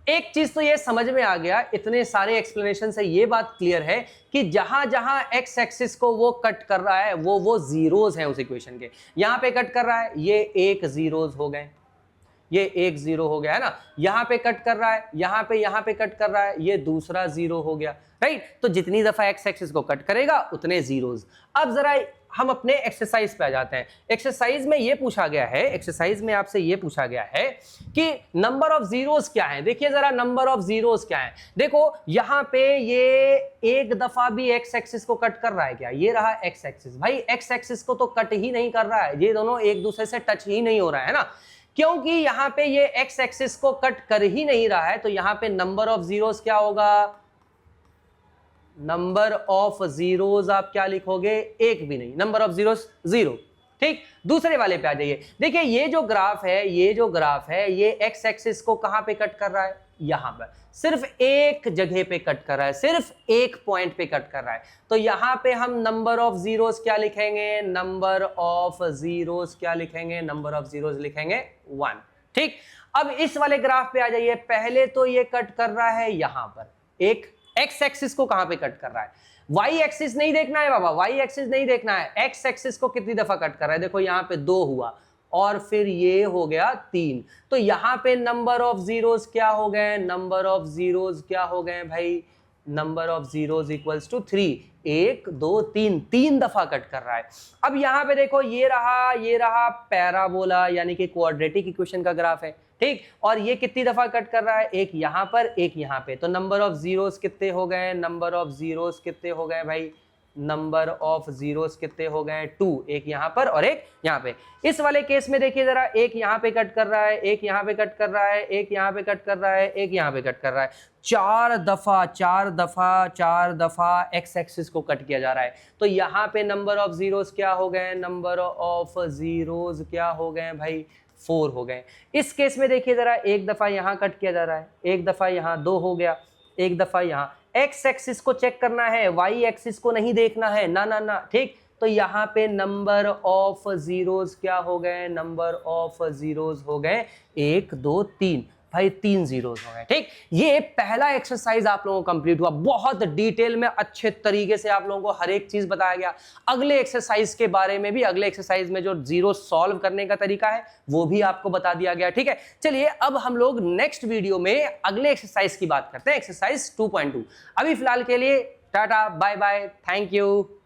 एक चीज तो ये समझ में आ गया, इतने सारे एक्सप्लेनेशन से ये बात क्लियर है कि जहां जहां एक्स एक्सिस को वो कट कर रहा है वो जीरोस हैं उस इक्वेशन के। यहां पे कट कर रहा है, ये एक जीरोस हो गए, ये एक जीरो हो गया है ना। यहां पे कट कर रहा है, यहां पे कट कर रहा है, ये दूसरा जीरो हो गया, राइट। तो जितनी दफा एक्स एक्सिस को कट करेगा उतने जीरोस। अब जरा हम अपने एक्सरसाइज पे आ जाते हैं। एक्सरसाइज में ये पूछा गया है, एक्सरसाइज में आपसे ये पूछा गया है कि नंबर ऑफ जीरोस क्या है। देखिए जरा नंबर ऑफ जीरोस क्या है। देखो यहां पे ये एक दफा भी एक्स एक्सिस को कट कर रहा है क्या? ये रहा एक्स एक्सिस। भाई एक्स एक्सिस को तो कट ही नहीं कर रहा है, ये दोनों एक दूसरे से टच ही नहीं हो रहा है ना, क्योंकि यहां पे ये एक्स एक्सिस को कट कर ही नहीं रहा है। तो यहां पे नंबर ऑफ जीरोस क्या होगा? नंबर ऑफ जीरोस आप क्या लिखोगे? एक भी नहीं, नंबर ऑफ जीरोस जीरो। ठीक, दूसरे वाले पे आ जाइए। देखिए ये जो ग्राफ है, ये एक्स एक्सिस को कहां पे कट कर रहा है? यहां पर, सिर्फ एक जगह पे कट कर रहा है, सिर्फ एक पॉइंट पे कट कर रहा है। तो यहां पे हम नंबर ऑफ जीरोस क्या लिखेंगे? नंबर ऑफ जीरोस क्या लिखेंगे? नंबर ऑफ जीरोस लिखेंगे 1। ठीक, अब इस वाले ग्राफ पे आ जाइए। पहले तो ये कट कर रहा है यहां पर, एक एक्स एक्सिस को कहां पे कट कर रहा है? वाई एक्सिस नहीं देखना है बाबा, वाई एक्सिस नहीं देखना है, एक्स एक्सिस को कितनी दफा कट कर रहा है। देखो यहां पे 2 हुआ और फिर ये हो गया 3। तो यहां पे नंबर ऑफ जीरोस क्या हो गए? नंबर ऑफ जीरोस क्या हो गए भाई? Number of zeros equals to 3। 1 2 3, 3 दफा कट कर रहा है। अब यहां पे देखो ये रहा पैराबोला यानी कि क्वाड्रेटिक इक्वेशन का ग्राफ है। ठीक, और ये कितनी दफा कट कर रहा है? एक यहां पर, एक यहां पे। तो नंबर ऑफ जीरोस कितने हो गए? नंबर ऑफ जीरोस कितने हो गए भाई? नंबर ऑफ जीरोस कितने हो गए? 2। एक यहां पर और एक यहां पे। इस वाले केस में देखिए जरा, एक यहां पे कट कर रहा है, एक यहां पे कट कर रहा है, एक यहां पे कट कर रहा है, एक यहां पे कट कर रहा है। 4 दफा एक्स एक्सिस को कट किया जा रहा है। तो यहां पे नंबर ऑफ जीरोस क्या हो गए? नंबर ऑफ जीरोस क्या हो गए भाई? 4 हो गए। इस केस में देखिए जरा, एक दफा यहां कट किया जा रहा है, एक दफा यहां 2 हो गया, एक दफा यहां। एक्स एक्सिस को चेक करना है, वाई एक्सिस को नहीं देखना है, ना ना ना। ठीक, तो यहां पे नंबर ऑफ जीरोस क्या हो गए? नंबर ऑफ जीरोस हो गए 1 2 3 भाई, 3 जीरोस हो गए। ठीक, ये पहला एक्सरसाइज आप लोगों को कंप्लीट हुआ। बहुत डिटेल में अच्छे तरीके से आप लोगों को हर एक चीज बताया गया। अगले एक्सरसाइज के बारे में भी, अगले एक्सरसाइज में जो जीरो सॉल्व करने का तरीका है वो भी आपको बता दिया गया। ठीक है, चलिए अब हम लोग नेक्स्ट वीडियो में अगले एक्सरसाइज की बात करते हैं, एक्सरसाइज 2.2। अभी फिलहाल के लिए tata bye bye, thank you.